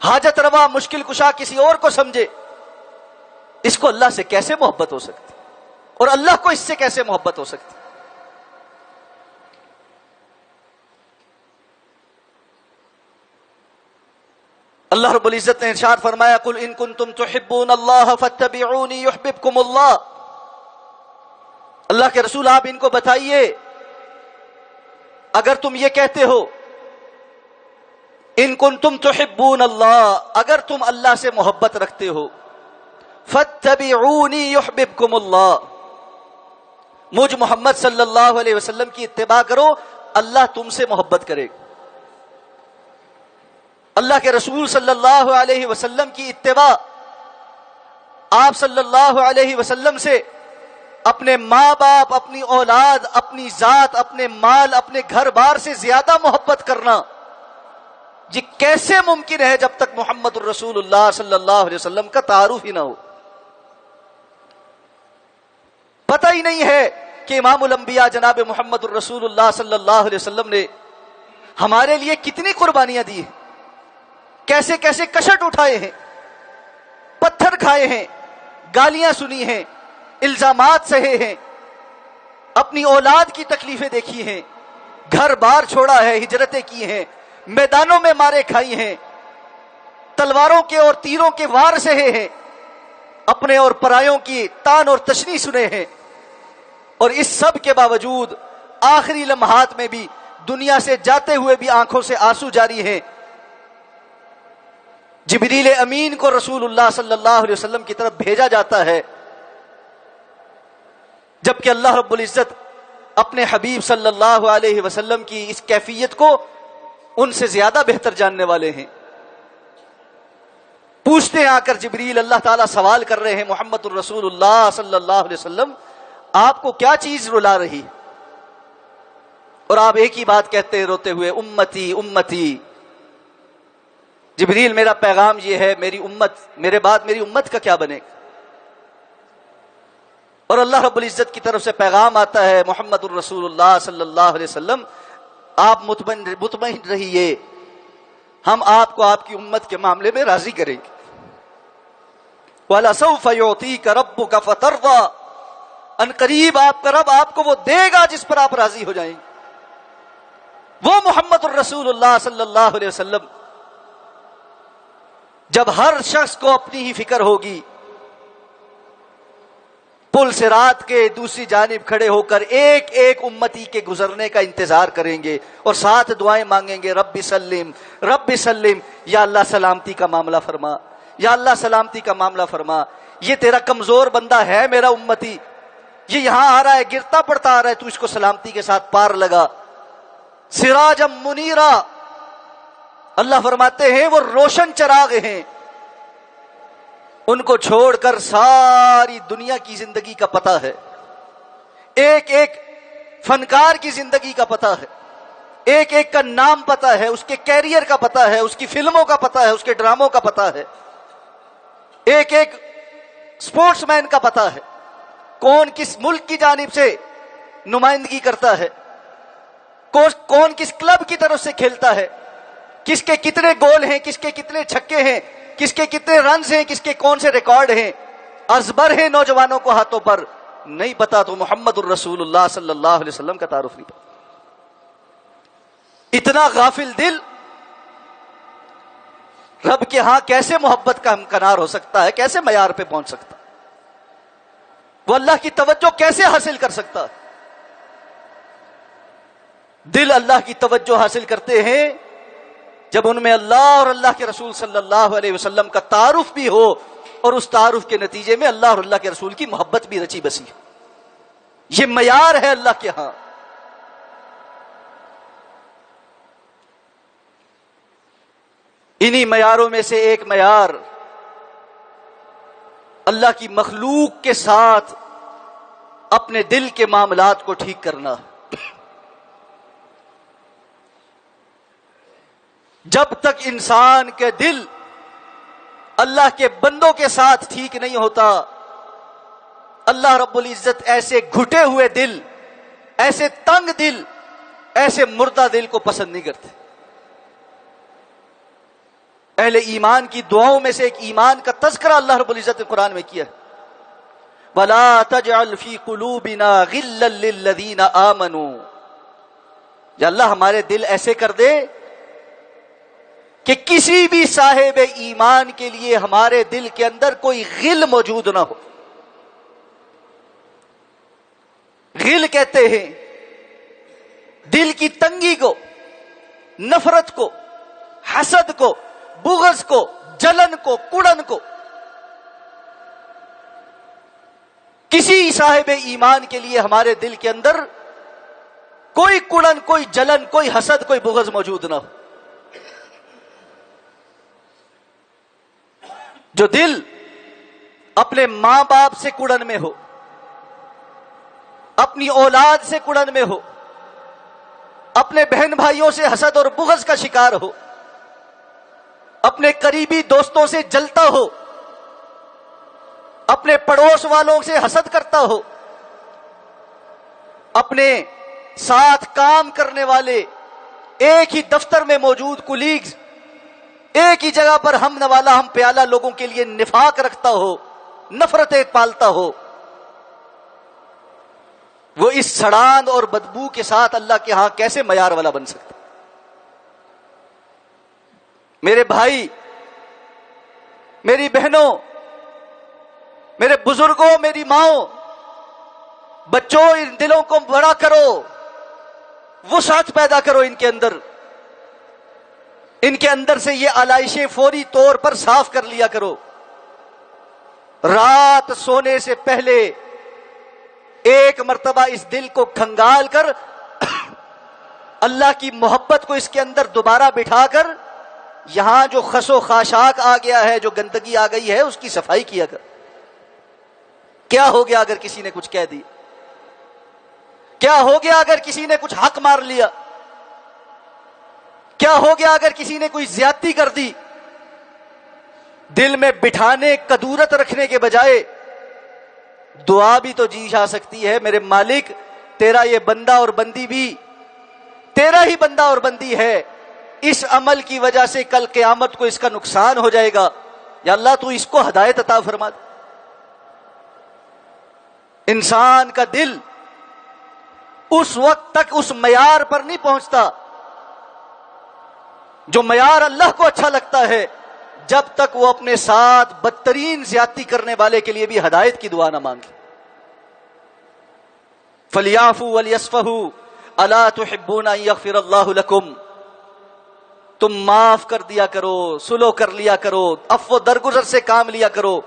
حاجت روا مشکل کشا کسی اور کو سمجھے، اس کو اللہ سے کیسے محبت ہو سکتی اور اللہ کو اس سے کیسے محبت ہو سکتی؟ اللہ رب العزت نے ارشاد فرمایا قل ان کنتم تحبون اللہ فاتبعونی یحببکم اللہ. اللہ کے رسول آپ ان کو بتائیے، اگر تم یہ کہتے ہو ان کنتم تحبون اللہ، اگر تم اللہ سے محبت رکھتے ہو، فاتبعونی یحببکم اللہ، مجھ محمد صلی اللہ علیہ وسلم کی اتباع کرو، اللہ تم سے محبت کرے گا. اللہ کے رسول صلی اللہ علیہ وسلم کی اتباع، آپ صلی اللہ علیہ وسلم سے اپنے ماں باپ، اپنی اولاد، اپنی ذات، اپنے مال، اپنے گھر بار سے زیادہ محبت کرنا، یہ کیسے ممکن ہے جب تک محمد الرسول اللہ صلی اللہ علیہ وسلم کا تعارف ہی نہ ہو؟ پتہ ہی نہیں ہے کہ امام الانبیاء جناب محمد الرسول اللہ صلی اللہ علیہ وسلم نے ہمارے لیے کتنی قربانیاں دی ہیں، کیسے کیسے کشٹ اٹھائے ہیں، پتھر کھائے ہیں، گالیاں سنی ہیں، الزامات سہے ہیں، اپنی اولاد کی تکلیفیں دیکھی ہیں، گھر بار چھوڑا ہے، ہجرتیں کی ہیں، میدانوں میں مارے کھائی ہیں، تلواروں کے اور تیروں کے وار سہے ہیں، اپنے اور پرایوں کی تان اور تشنیع سنے ہیں، اور اس سب کے باوجود آخری لمحات میں بھی دنیا سے جاتے ہوئے بھی آنکھوں سے آنسو جاری ہیں. جبریل امین کو رسول اللہ صلی اللہ علیہ وسلم کی طرف بھیجا جاتا ہے، جبکہ اللہ رب العزت اپنے حبیب صلی اللہ علیہ وسلم کی اس کیفیت کو ان سے زیادہ بہتر جاننے والے ہیں. پوچھتے ہیں آ کر جبریل، اللہ تعالیٰ سوال کر رہے ہیں محمد الرسول اللہ صلی اللہ علیہ وسلم، آپ کو کیا چیز رلا رہی؟ اور آپ ایک ہی بات کہتے ہیں روتے ہوئے، امتی امتی۔ جبریل میرا پیغام یہ ہے، میری امت، میرے بعد میری امت کا کیا بنے گا؟ اور اللہ رب العزت کی طرف سے پیغام آتا ہے، محمد الرسول اللہ صلی اللہ علیہ وسلم آپ مطمئن رہیے، ہم آپ کو آپ کی امت کے معاملے میں راضی کریں گے۔ وَلَسَوْفَ يُعْطِيكَ رَبُّكَ فَتَرْضَىٰ، ان قریب آپ کا رب آپ کو وہ دے گا جس پر آپ راضی ہو جائیں گے۔ وہ محمد الرسول اللہ صلی اللہ علیہ وسلم، جب ہر شخص کو اپنی ہی فکر ہوگی، پل صراط کے دوسری جانب کھڑے ہو کر ایک ایک امتی کے گزرنے کا انتظار کریں گے اور ساتھ دعائیں مانگیں گے، رب سلم رب سلم، یا اللہ سلامتی کا معاملہ فرما، یا اللہ سلامتی کا معاملہ فرما، یہ تیرا کمزور بندہ ہے میرا امتی، یہ یہاں آ رہا ہے، گرتا پڑتا آ رہا ہے، تو اس کو سلامتی کے ساتھ پار لگا۔ سراجا منیرا، اللہ فرماتے ہیں وہ روشن چراغ ہیں، ان کو چھوڑ کر ساری دنیا کی زندگی کا پتہ ہے، ایک ایک فنکار کی زندگی کا پتہ ہے، ایک ایک کا نام پتہ ہے، اس کے کیریئر کا پتہ ہے، اس کی فلموں کا پتہ ہے، اس کے ڈراموں کا پتہ ہے، ایک ایک سپورٹس مین کا پتہ ہے، کون کس ملک کی جانب سے نمائندگی کرتا ہے، کون کس کلب کی طرف سے کھیلتا ہے، کس کے کتنے گول ہیں، کس کے کتنے چھکے ہیں، کس کے کتنے رنز ہیں، کس کے کون سے ریکارڈ ہیں، ازبر ہیں نوجوانوں کو ہاتھوں پر، نہیں پتا تو محمد الرسول اللہ صلی اللہ علیہ وسلم کا تعارف نہیں پتا۔ اتنا غافل دل رب کے ہاں کیسے محبت کا ہمکنار ہو سکتا ہے، کیسے معیار پہ پہنچ سکتا ہے، وہ اللہ کی توجہ کیسے حاصل کر سکتا ہے؟ دل اللہ کی توجہ حاصل کرتے ہیں جب ان میں اللہ اور اللہ کے رسول صلی اللہ علیہ وسلم کا تعارف بھی ہو، اور اس تعارف کے نتیجے میں اللہ اور اللہ کے رسول کی محبت بھی رچی بسی ہو۔ یہ معیار ہے اللہ کے ہاں۔ انہی معیاروں میں سے ایک معیار اللہ کی مخلوق کے ساتھ اپنے دل کے معاملات کو ٹھیک کرنا۔ جب تک انسان کے دل اللہ کے بندوں کے ساتھ ٹھیک نہیں ہوتا، اللہ رب العزت ایسے گھٹے ہوئے دل، ایسے تنگ دل، ایسے مردہ دل کو پسند نہیں کرتے۔ اہل ایمان کی دعاؤں میں سے ایک ایمان کا تذکرہ اللہ رب العزت نے قرآن میں کیا ہے، وَلَا تَجْعَلْ فِي قُلُوبِنَا غِلًّا لِّلَّذِينَ آمَنُوا، یا اللہ ہمارے دل ایسے کر دے کہ کسی بھی صاحب ایمان کے لیے ہمارے دل کے اندر کوئی غل موجود نہ ہو۔ غل کہتے ہیں دل کی تنگی کو، نفرت کو، حسد کو، بغض کو، جلن کو، کڑن کو۔ کسی صاحب ایمان کے لیے ہمارے دل کے اندر کوئی کڑن، کوئی جلن، کوئی حسد، کوئی بغض موجود نہ ہو۔ جو دل اپنے ماں باپ سے کڑن میں ہو، اپنی اولاد سے کڑن میں ہو، اپنے بہن بھائیوں سے حسد اور بغض کا شکار ہو، اپنے قریبی دوستوں سے جلتا ہو، اپنے پڑوس والوں سے حسد کرتا ہو، اپنے ساتھ کام کرنے والے، ایک ہی دفتر میں موجود کولیگز، ایک ہی جگہ پر ہم نوالا ہم پیالہ لوگوں کے لیے نفاق رکھتا ہو، نفرتیں پالتا ہو، وہ اس سڑان اور بدبو کے ساتھ اللہ کے ہاں کیسے معیار والا بن سکتا؟ میرے بھائی، میری بہنوں، میرے بزرگوں، میری ماؤں، بچوں، ان دلوں کو بڑا کرو، وسعت پیدا کرو ان کے اندر سے یہ علائشیں فوری طور پر صاف کر لیا کرو۔ رات سونے سے پہلے ایک مرتبہ اس دل کو کھنگال کر اللہ کی محبت کو اس کے اندر دوبارہ بٹھا کر یہاں جو خس و خاشاک آ گیا ہے، جو گندگی آ گئی ہے، اس کی صفائی کیا کر۔ کیا ہو گیا اگر کسی نے کچھ کہہ دیا؟ کیا ہو گیا اگر کسی نے کچھ حق مار لیا؟ کیا ہو گیا اگر کسی نے کوئی زیادتی کر دی؟ دل میں بٹھانے، کدورت رکھنے کے بجائے دعا بھی تو جی جا سکتی ہے، میرے مالک تیرا یہ بندہ اور بندی بھی تیرا ہی بندہ اور بندی ہے، اس عمل کی وجہ سے کل قیامت کو اس کا نقصان ہو جائے گا، یا اللہ تو اس کو ہدایت عطا فرما دے۔ انسان کا دل اس وقت تک اس معیار پر نہیں پہنچتا جو معیار اللہ کو اچھا لگتا ہے، جب تک وہ اپنے ساتھ بدترین زیادتی کرنے والے کے لیے بھی ہدایت کی دعا نہ مانگے۔ فَلْيَعْفُوا وَلْيَصْفَحُوا أَلَا تُحِبُّونَ أَن يَغْفِرَ اللَّهُ لَكُمْ، تم معاف کر دیا کرو، سلو کر لیا کرو، عفو درگزر سے کام لیا کرو۔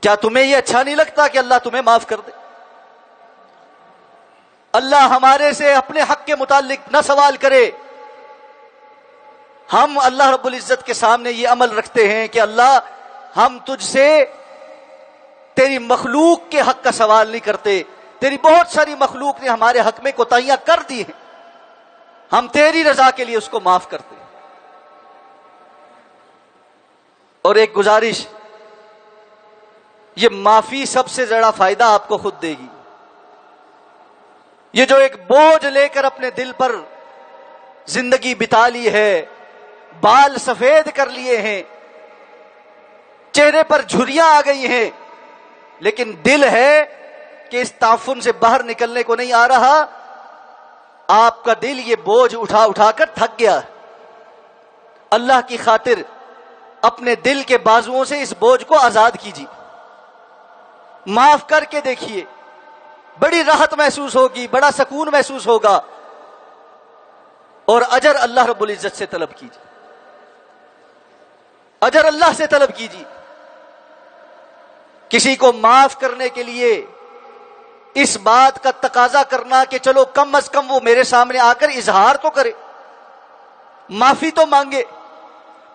کیا تمہیں یہ اچھا نہیں لگتا کہ اللہ تمہیں معاف کر دے؟ اللہ ہمارے سے اپنے حق کے متعلق نہ سوال کرے، ہم اللہ رب العزت کے سامنے یہ عمل رکھتے ہیں کہ اللہ ہم تجھ سے تیری مخلوق کے حق کا سوال نہیں کرتے، تیری بہت ساری مخلوق نے ہمارے حق میں کوتاہیاں کر دی ہیں، ہم تیری رضا کے لیے اس کو معاف کرتے ہیں۔ اور ایک گزارش، یہ معافی سب سے زیادہ فائدہ آپ کو خود دے گی۔ یہ جو ایک بوجھ لے کر اپنے دل پر زندگی بتا لی ہے، بال سفید کر لیے ہیں، چہرے پر جھریاں آ گئی ہیں، لیکن دل ہے کہ اس تعفن سے باہر نکلنے کو نہیں آ رہا، آپ کا دل یہ بوجھ اٹھا اٹھا کر تھک گیا۔ اللہ کی خاطر اپنے دل کے بازوؤں سے اس بوجھ کو آزاد کیجیے، معاف کر کے دیکھیے، بڑی راحت محسوس ہوگی، بڑا سکون محسوس ہوگا، اور اجر اللہ رب العزت سے طلب کیجیے، اجر اللہ سے طلب کیجیے۔ کسی کو معاف کرنے کے لیے اس بات کا تقاضا کرنا کہ چلو کم از کم وہ میرے سامنے آ کر اظہار تو کرے، معافی تو مانگے،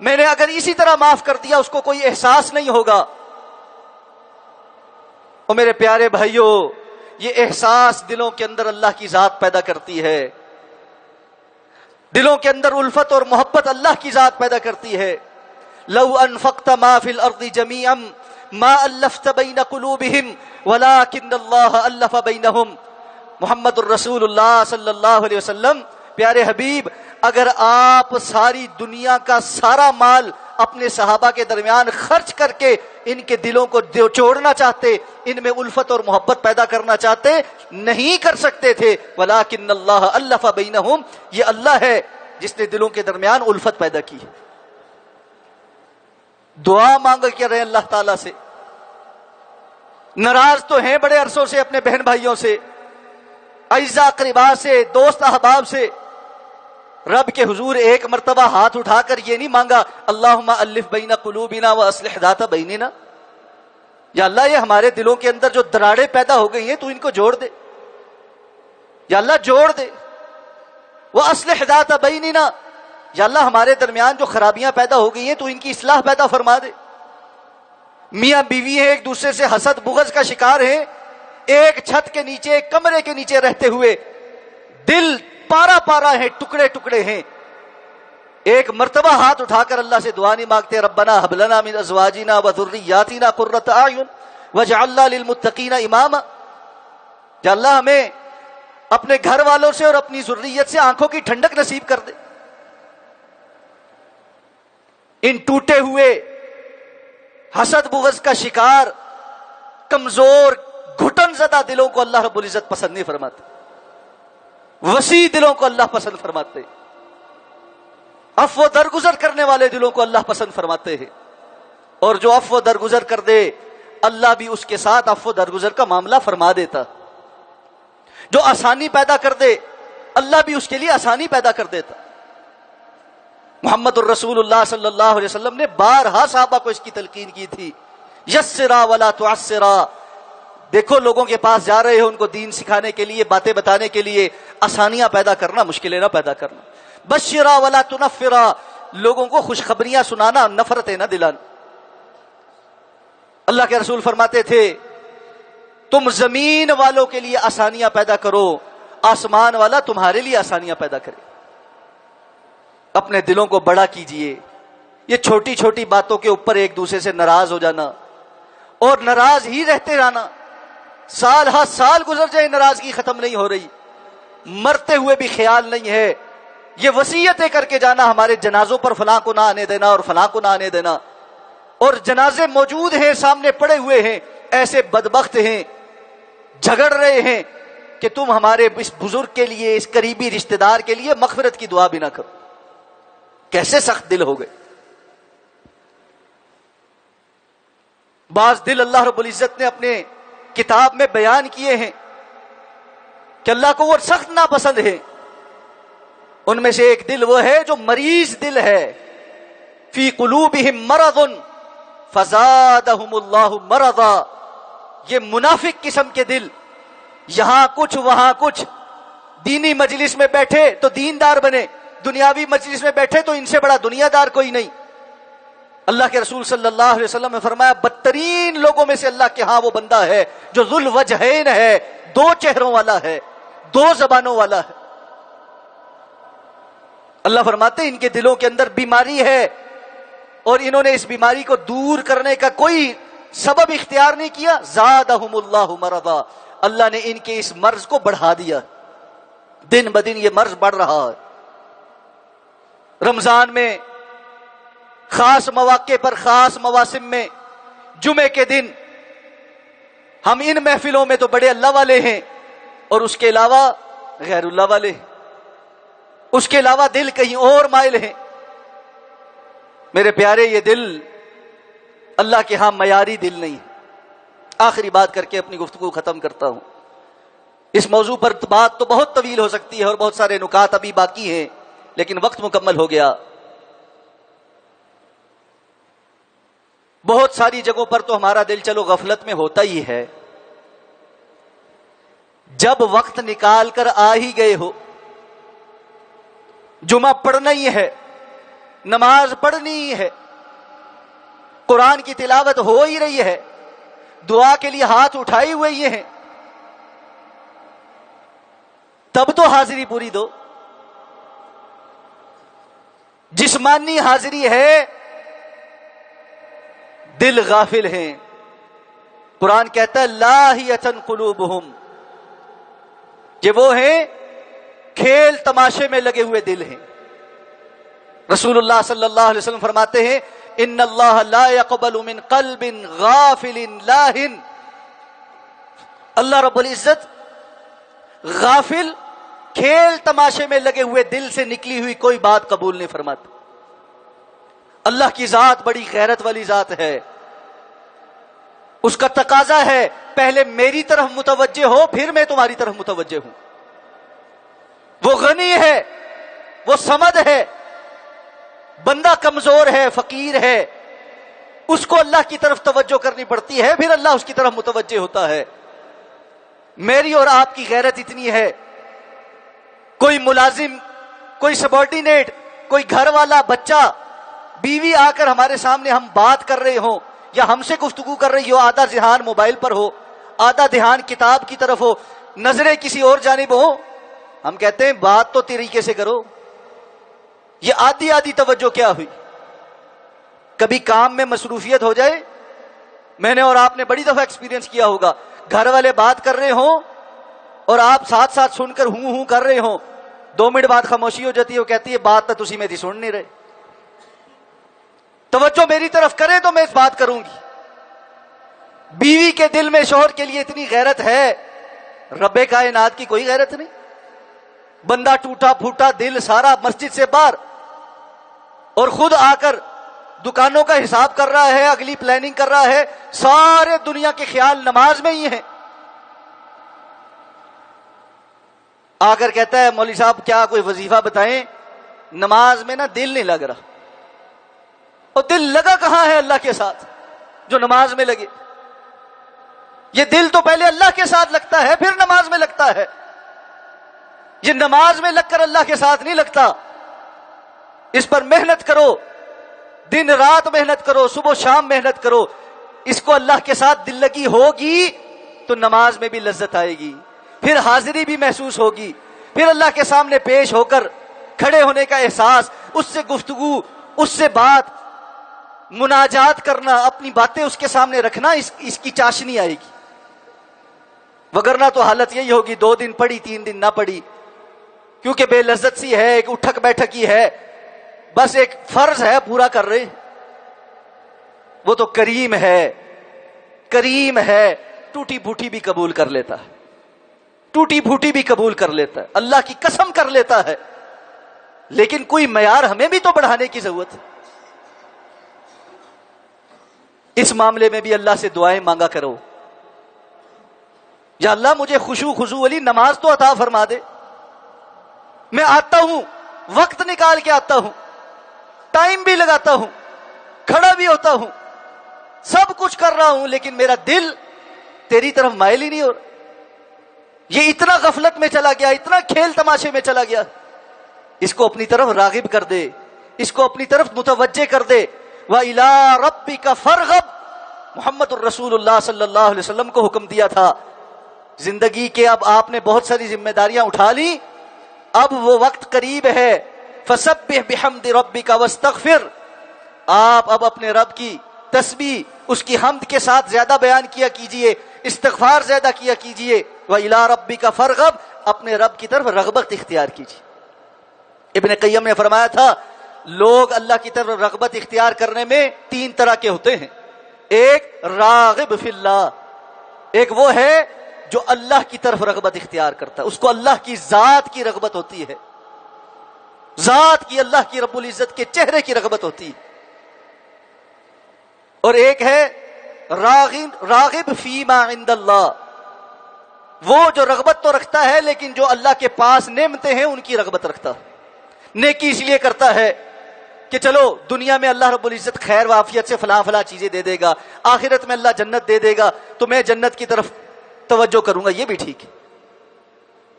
میں نے اگر اسی طرح معاف کر دیا اس کو کوئی احساس نہیں ہوگا۔ اور میرے پیارے بھائیوں، یہ احساس دلوں کے اندر اللہ کی ذات پیدا کرتی ہے، دلوں کے اندر الفت اور محبت اللہ کی ذات پیدا کرتی ہے۔ لو انفقت ما فی الارض جميعا ما الفت بین قلوبہم ولکن اللہ الف بینہم۔ محمد الرسول اللہ صلی اللہ علیہ وسلم، پیارے حبیب، اگر آپ ساری دنیا کا سارا مال اپنے صحابہ کے درمیان خرچ کر کے ان کے دلوں کو جوڑنا چاہتے، ان میں الفت اور محبت پیدا کرنا چاہتے، نہیں کر سکتے تھے۔ ولکن اللہ الف بینہم، یہ اللہ ہے جس نے دلوں کے درمیان الفت پیدا کی۔ دعا مانگ کے رہے اللہ تعالیٰ سے، ناراض تو ہیں بڑے عرصوں سے اپنے بہن بھائیوں سے، اعزاء اقربا سے، دوست احباب سے، رب کے حضور ایک مرتبہ ہاتھ اٹھا کر یہ نہیں مانگا اللہم الف بین قلوبنا واصلح ذات بیننا، یا اللہ یہ ہمارے دلوں کے اندر جو دراڑیں پیدا ہو گئی ہیں تو ان کو جوڑ دے، یا اللہ جوڑ دے۔ واصلح ذات بیننا، یا اللہ ہمارے درمیان جو خرابیاں پیدا ہو گئی ہیں تو ان کی اصلاح پیدا فرما دے۔ میاں بیوی ہیں، ایک دوسرے سے حسد بغض کا شکار ہیں، ایک چھت کے نیچے، ایک کمرے کے نیچے رہتے ہوئے دل پارا پارا ہے، ٹکڑے ٹکڑے ہیں، ایک مرتبہ ہاتھ اٹھا کر اللہ سے دعا نہیں مانگتے ربنا ہب لنا من ازواجنا وذریاتنا قرۃ اعین واجعلنا للمتقین اماما، یا اللہ ہمیں اپنے گھر والوں سے اور اپنی ذریت سے آنکھوں کی ٹھنڈک نصیب کر دے۔ ان ٹوٹے ہوئے حسد بغض کا شکار کمزور گھٹن زدہ دلوں کو اللہ رب العزت پسند نہیں فرماتے، وسیع دلوں کو اللہ پسند فرماتے، عفو درگزر کرنے والے دلوں کو اللہ پسند فرماتے ہیں۔ اور جو عفو درگزر کر دے اللہ بھی اس کے ساتھ عفو درگزر کا معاملہ فرما دیتا، جو آسانی پیدا کر دے اللہ بھی اس کے لیے آسانی پیدا کر دیتا۔ محمد الرسول اللہ صلی اللہ علیہ وسلم نے بارہا صحابہ کو اس کی تلقین کی تھی، یسرا ولا تعسرا، دیکھو لوگوں کے پاس جا رہے ہو ان کو دین سکھانے کے لیے، باتیں بتانے کے لیے، آسانیاں پیدا کرنا، مشکلیں نہ پیدا کرنا۔ بشرا ولا تنفرا، لوگوں کو خوشخبریاں سنانا، نفرتیں نہ دلانا۔ اللہ کے رسول فرماتے تھے تم زمین والوں کے لیے آسانیاں پیدا کرو، آسمان والا تمہارے لیے آسانیاں پیدا کرے۔ اپنے دلوں کو بڑا کیجئے۔ یہ چھوٹی چھوٹی باتوں کے اوپر ایک دوسرے سے ناراض ہو جانا اور ناراض ہی رہتے رہنا، سال ہر سال گزر جائے ناراضگی ختم نہیں ہو رہی، مرتے ہوئے بھی خیال نہیں ہے۔ یہ وصیتیں کر کے جانا ہمارے جنازوں پر فلاں کو نہ آنے دینا اور فلاں کو نہ آنے دینا، اور جنازے موجود ہیں، سامنے پڑے ہوئے ہیں، ایسے بدبخت ہیں، جھگڑ رہے ہیں کہ تم ہمارے اس بزرگ کے لیے، اس قریبی رشتہ دار کے لیے مغفرت کی دعا بھی نہ کرو۔ کیسے سخت دل ہو گئے۔ بعض دل اللہ رب العزت نے اپنے کتاب میں بیان کیے ہیں کہ اللہ کو وہ سخت ناپسند ہے۔ ان میں سے ایک دل وہ ہے جو مریض دل ہے، فی قلوبہم مرض فزادہم اللہ مرضا، یہ منافق قسم کے دل، یہاں کچھ وہاں کچھ، دینی مجلس میں بیٹھے تو دیندار بنے، دنیاوی مجلس میں بیٹھے تو ان سے بڑا دنیا دار کوئی نہیں۔ اللہ کے رسول صلی اللہ علیہ وسلم نے فرمایا بدترین لوگوں میں سے اللہ کے ہاں وہ بندہ ہے جو ذو الوجہین ہے، دو چہروں والا ہے، دو زبانوں والا ہے۔ اللہ فرماتے ان کے دلوں کے اندر بیماری ہے اور انہوں نے اس بیماری کو دور کرنے کا کوئی سبب اختیار نہیں کیا، زادہم اللہ مرضا، اللہ نے ان کے اس مرض کو بڑھا دیا، دن بدن یہ مرض بڑھ رہا ہے۔ رمضان میں خاص مواقع پر، خاص مواسم میں، جمعے کے دن ہم ان محفلوں میں تو بڑے اللہ والے ہیں اور اس کے علاوہ غیر اللہ والے ہیں، اس کے علاوہ دل کہیں اور مائل ہیں۔ میرے پیارے یہ دل اللہ کے ہاں معیاری دل نہیں ہے۔ آخری بات کر کے اپنی گفتگو ختم کرتا ہوں۔ اس موضوع پر بات تو بہت طویل ہو سکتی ہے اور بہت سارے نکات ابھی باقی ہیں، لیکن وقت مکمل ہو گیا۔ بہت ساری جگہوں پر تو ہمارا دل چلو غفلت میں ہوتا ہی ہے، جب وقت نکال کر آ ہی گئے ہو، جمعہ پڑھنا ہی ہے، نماز پڑھنی ہی ہے، قرآن کی تلاوت ہو ہی رہی ہے، دعا کے لیے ہاتھ اٹھائے ہوئے یہ ہیں، تب تو حاضری پوری دو۔ جسمانی حاضری ہے، دل غافل ہیں۔ قرآن کہتا ہے لاہیۃ قلوبہم، یہ وہ ہیں کھیل تماشے میں لگے ہوئے دل ہیں۔ رسول اللہ صلی اللہ علیہ وسلم فرماتے ہیں ان اللہ لا يقبل من قلب غافل لاہن، اللہ رب العزت غافل کھیل تماشے میں لگے ہوئے دل سے نکلی ہوئی کوئی بات قبول نہیں فرماتا۔ اللہ کی ذات بڑی غیرت والی ذات ہے، اس کا تقاضا ہے پہلے میری طرف متوجہ ہو پھر میں تمہاری طرف متوجہ ہوں۔ وہ غنی ہے، وہ صمد ہے، بندہ کمزور ہے، فقیر ہے، اس کو اللہ کی طرف توجہ کرنی پڑتی ہے، پھر اللہ اس کی طرف متوجہ ہوتا ہے۔ میری اور آپ کی غیرت اتنی ہے، کوئی ملازم، کوئی سبارڈینیٹ، کوئی گھر والا، بچہ، بیوی آ کر ہمارے سامنے ہم بات کر رہے ہوں یا ہم سے گفتگو کر رہی ہو، آدھا ذہان موبائل پر ہو، آدھا دھیان کتاب کی طرف ہو، نظریں کسی اور جانب ہو، ہم کہتے ہیں بات تو طریقے سے کرو۔ یہ آدھی آدھی توجہ کیا ہوئی؟ کبھی کام میں مصروفیت ہو جائے، میں نے اور آپ نے بڑی دفعہ ایکسپیرینس کیا ہوگا، گھر والے بات کر رہے ہوں اور آپ ساتھ ساتھ سن کر ہوں کر رہے ہوں، 2 منٹ بعد خاموشی ہو جاتی ہے، وہ کہتی ہے بات تو تسی میری سن نہیں رہے، توجہ میری طرف کرے تو میں اس بات کروں گی۔ بیوی کے دل میں شوہر کے لیے اتنی غیرت ہے، رب کائنات کی کوئی غیرت نہیں۔ بندہ ٹوٹا پھوٹا دل سارا مسجد سے باہر اور خود آ کر دکانوں کا حساب کر رہا ہے، اگلی پلاننگ کر رہا ہے، سارے دنیا کے خیال نماز میں ہی ہیں۔ آ کر کہتا ہے مولوی صاحب کیا کوئی وظیفہ بتائیں، نماز میں نا دل نہیں لگ رہا۔ اور دل لگا کہاں ہے اللہ کے ساتھ جو نماز میں لگے؟ یہ دل تو پہلے اللہ کے ساتھ لگتا ہے پھر نماز میں لگتا ہے، یہ نماز میں لگ کر اللہ کے ساتھ نہیں لگتا۔ اس پر محنت کرو، دن رات محنت کرو، صبح و شام محنت کرو. اس کو اللہ کے ساتھ دل لگی ہوگی تو نماز میں بھی لذت آئے گی، پھر حاضری بھی محسوس ہوگی، پھر اللہ کے سامنے پیش ہو کر کھڑے ہونے کا احساس، اس سے گفتگو، اس سے بات، مناجات کرنا، اپنی باتیں اس کے سامنے رکھنا، اس کی چاشنی آئے گی. وگرنہ تو حالت یہی ہوگی 2 دن پڑھی 3 دن نہ پڑھی، کیونکہ بے لذت سی ہے، ایک اٹھک بیٹھک ہی ہے، بس ایک فرض ہے پورا کر رہے. وہ تو کریم ہے، کریم ہے، ٹوٹی پھوٹی بھی قبول کر لیتا ہے، ٹوٹی پھوٹی بھی قبول کر لیتا ہے، اللہ کی قسم کر لیتا ہے. لیکن کوئی معیار ہمیں بھی تو بڑھانے کی ضرورت ہے. اس معاملے میں بھی اللہ سے دعائیں مانگا کرو، یا اللہ مجھے خشوع خضوع والی نماز تو عطا فرما دے. میں آتا ہوں، وقت نکال کے آتا ہوں، ٹائم بھی لگاتا ہوں، کھڑا بھی ہوتا ہوں، سب کچھ کر رہا ہوں، لیکن میرا دل تیری طرف مائل ہی نہیں ہو رہا. یہ اتنا غفلت میں چلا گیا، اتنا کھیل تماشے میں چلا گیا. اس کو اپنی طرف راغب کر دے، اس کو اپنی طرف متوجہ کر دے. وَإِلَىٰ رَبِّكَ فَارْغَب، محمد الرسول اللہ صلی اللہ علیہ وسلم کو حکم دیا تھا. زندگی کے اب آپ نے بہت ساری ذمہ داریاں اٹھا لی، اب وہ وقت قریب ہے. فَسَبِّحْ بِحَمْدِ رَبِّكَ وَاسْتَغْفِرْ، آپ اب اپنے رب کی تسبیح، اس کی حمد کے ساتھ زیادہ بیان کیا کیجئے، استغفار زیادہ کیا کیجئے. وَإِلَىٰ رَبِّكَ فَارْغَب، اپنے رب کی طرف رغبت اختیار کیجئے. ابن قیم نے فرمایا تھا لوگ اللہ کی طرف رغبت اختیار کرنے میں 3 طرح کے ہوتے ہیں. ایک راغب فی اللہ، ایک وہ ہے جو اللہ کی طرف رغبت اختیار کرتا ہے، اس کو اللہ کی ذات کی رغبت ہوتی ہے، ذات کی، اللہ کی رب العزت کے چہرے کی رغبت ہوتی ہے. اور ایک ہے راغب فیما عند اللہ، وہ جو رغبت تو رکھتا ہے لیکن جو اللہ کے پاس نعمتیں ہیں ان کی رغبت رکھتا ہے. نیکی اس لیے کرتا ہے کہ چلو دنیا میں اللہ رب العزت خیر و عافیت سے فلاں فلاں چیزیں دے دے گا، آخرت میں اللہ جنت دے دے گا تو میں جنت کی طرف توجہ کروں گا، یہ بھی ٹھیک ہے.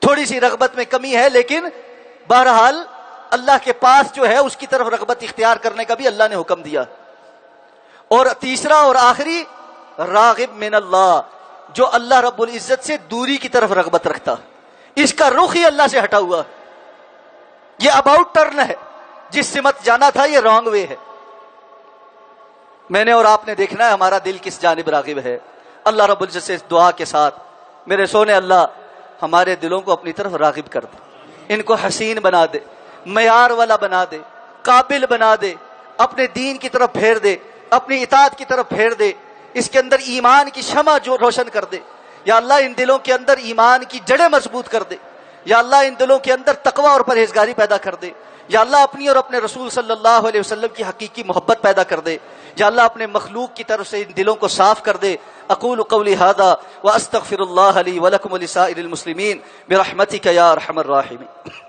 تھوڑی سی رغبت میں کمی ہے لیکن بہرحال اللہ کے پاس جو ہے اس کی طرف رغبت اختیار کرنے کا بھی اللہ نے حکم دیا. اور تیسرا اور آخری راغب من اللہ، جو اللہ رب العزت سے دوری کی طرف رغبت رکھتا، اس کا رخ ہی اللہ سے ہٹا ہوا، یہ اباؤٹ ٹرن ہے، جس سمت جانا تھا یہ رانگ وے ہے. میں نے اور آپ نے دیکھنا ہے ہمارا دل کس جانب راغب ہے. اللہ رب العزت سے دعا کے ساتھ میرے سونے اللہ ہمارے دلوں کو اپنی طرف راغب کر دے، ان کو حسین بنا دے، معیار والا بنا دے، قابل بنا دے، اپنے دین کی طرف پھیر دے، اپنی اطاعت کی طرف پھیر دے، اس کے اندر ایمان کی شمع جو روشن کر دے. یا اللہ ان دلوں کے اندر ایمان کی جڑیں مضبوط کر دے. یا اللہ ان دلوں کے اندر تقوی اور پرہیزگاری پیدا کر دے. یا اللہ اپنی اور اپنے رسول صلی اللہ علیہ وسلم کی حقیقی محبت پیدا کر دے. یا اللہ اپنے مخلوق کی طرف سے ان دلوں کو صاف کر دے. اقول قولی ھذا واستغفر اللہ لی ولکم ولسائر المسلمین برحمتک یا ارحم الراحمین.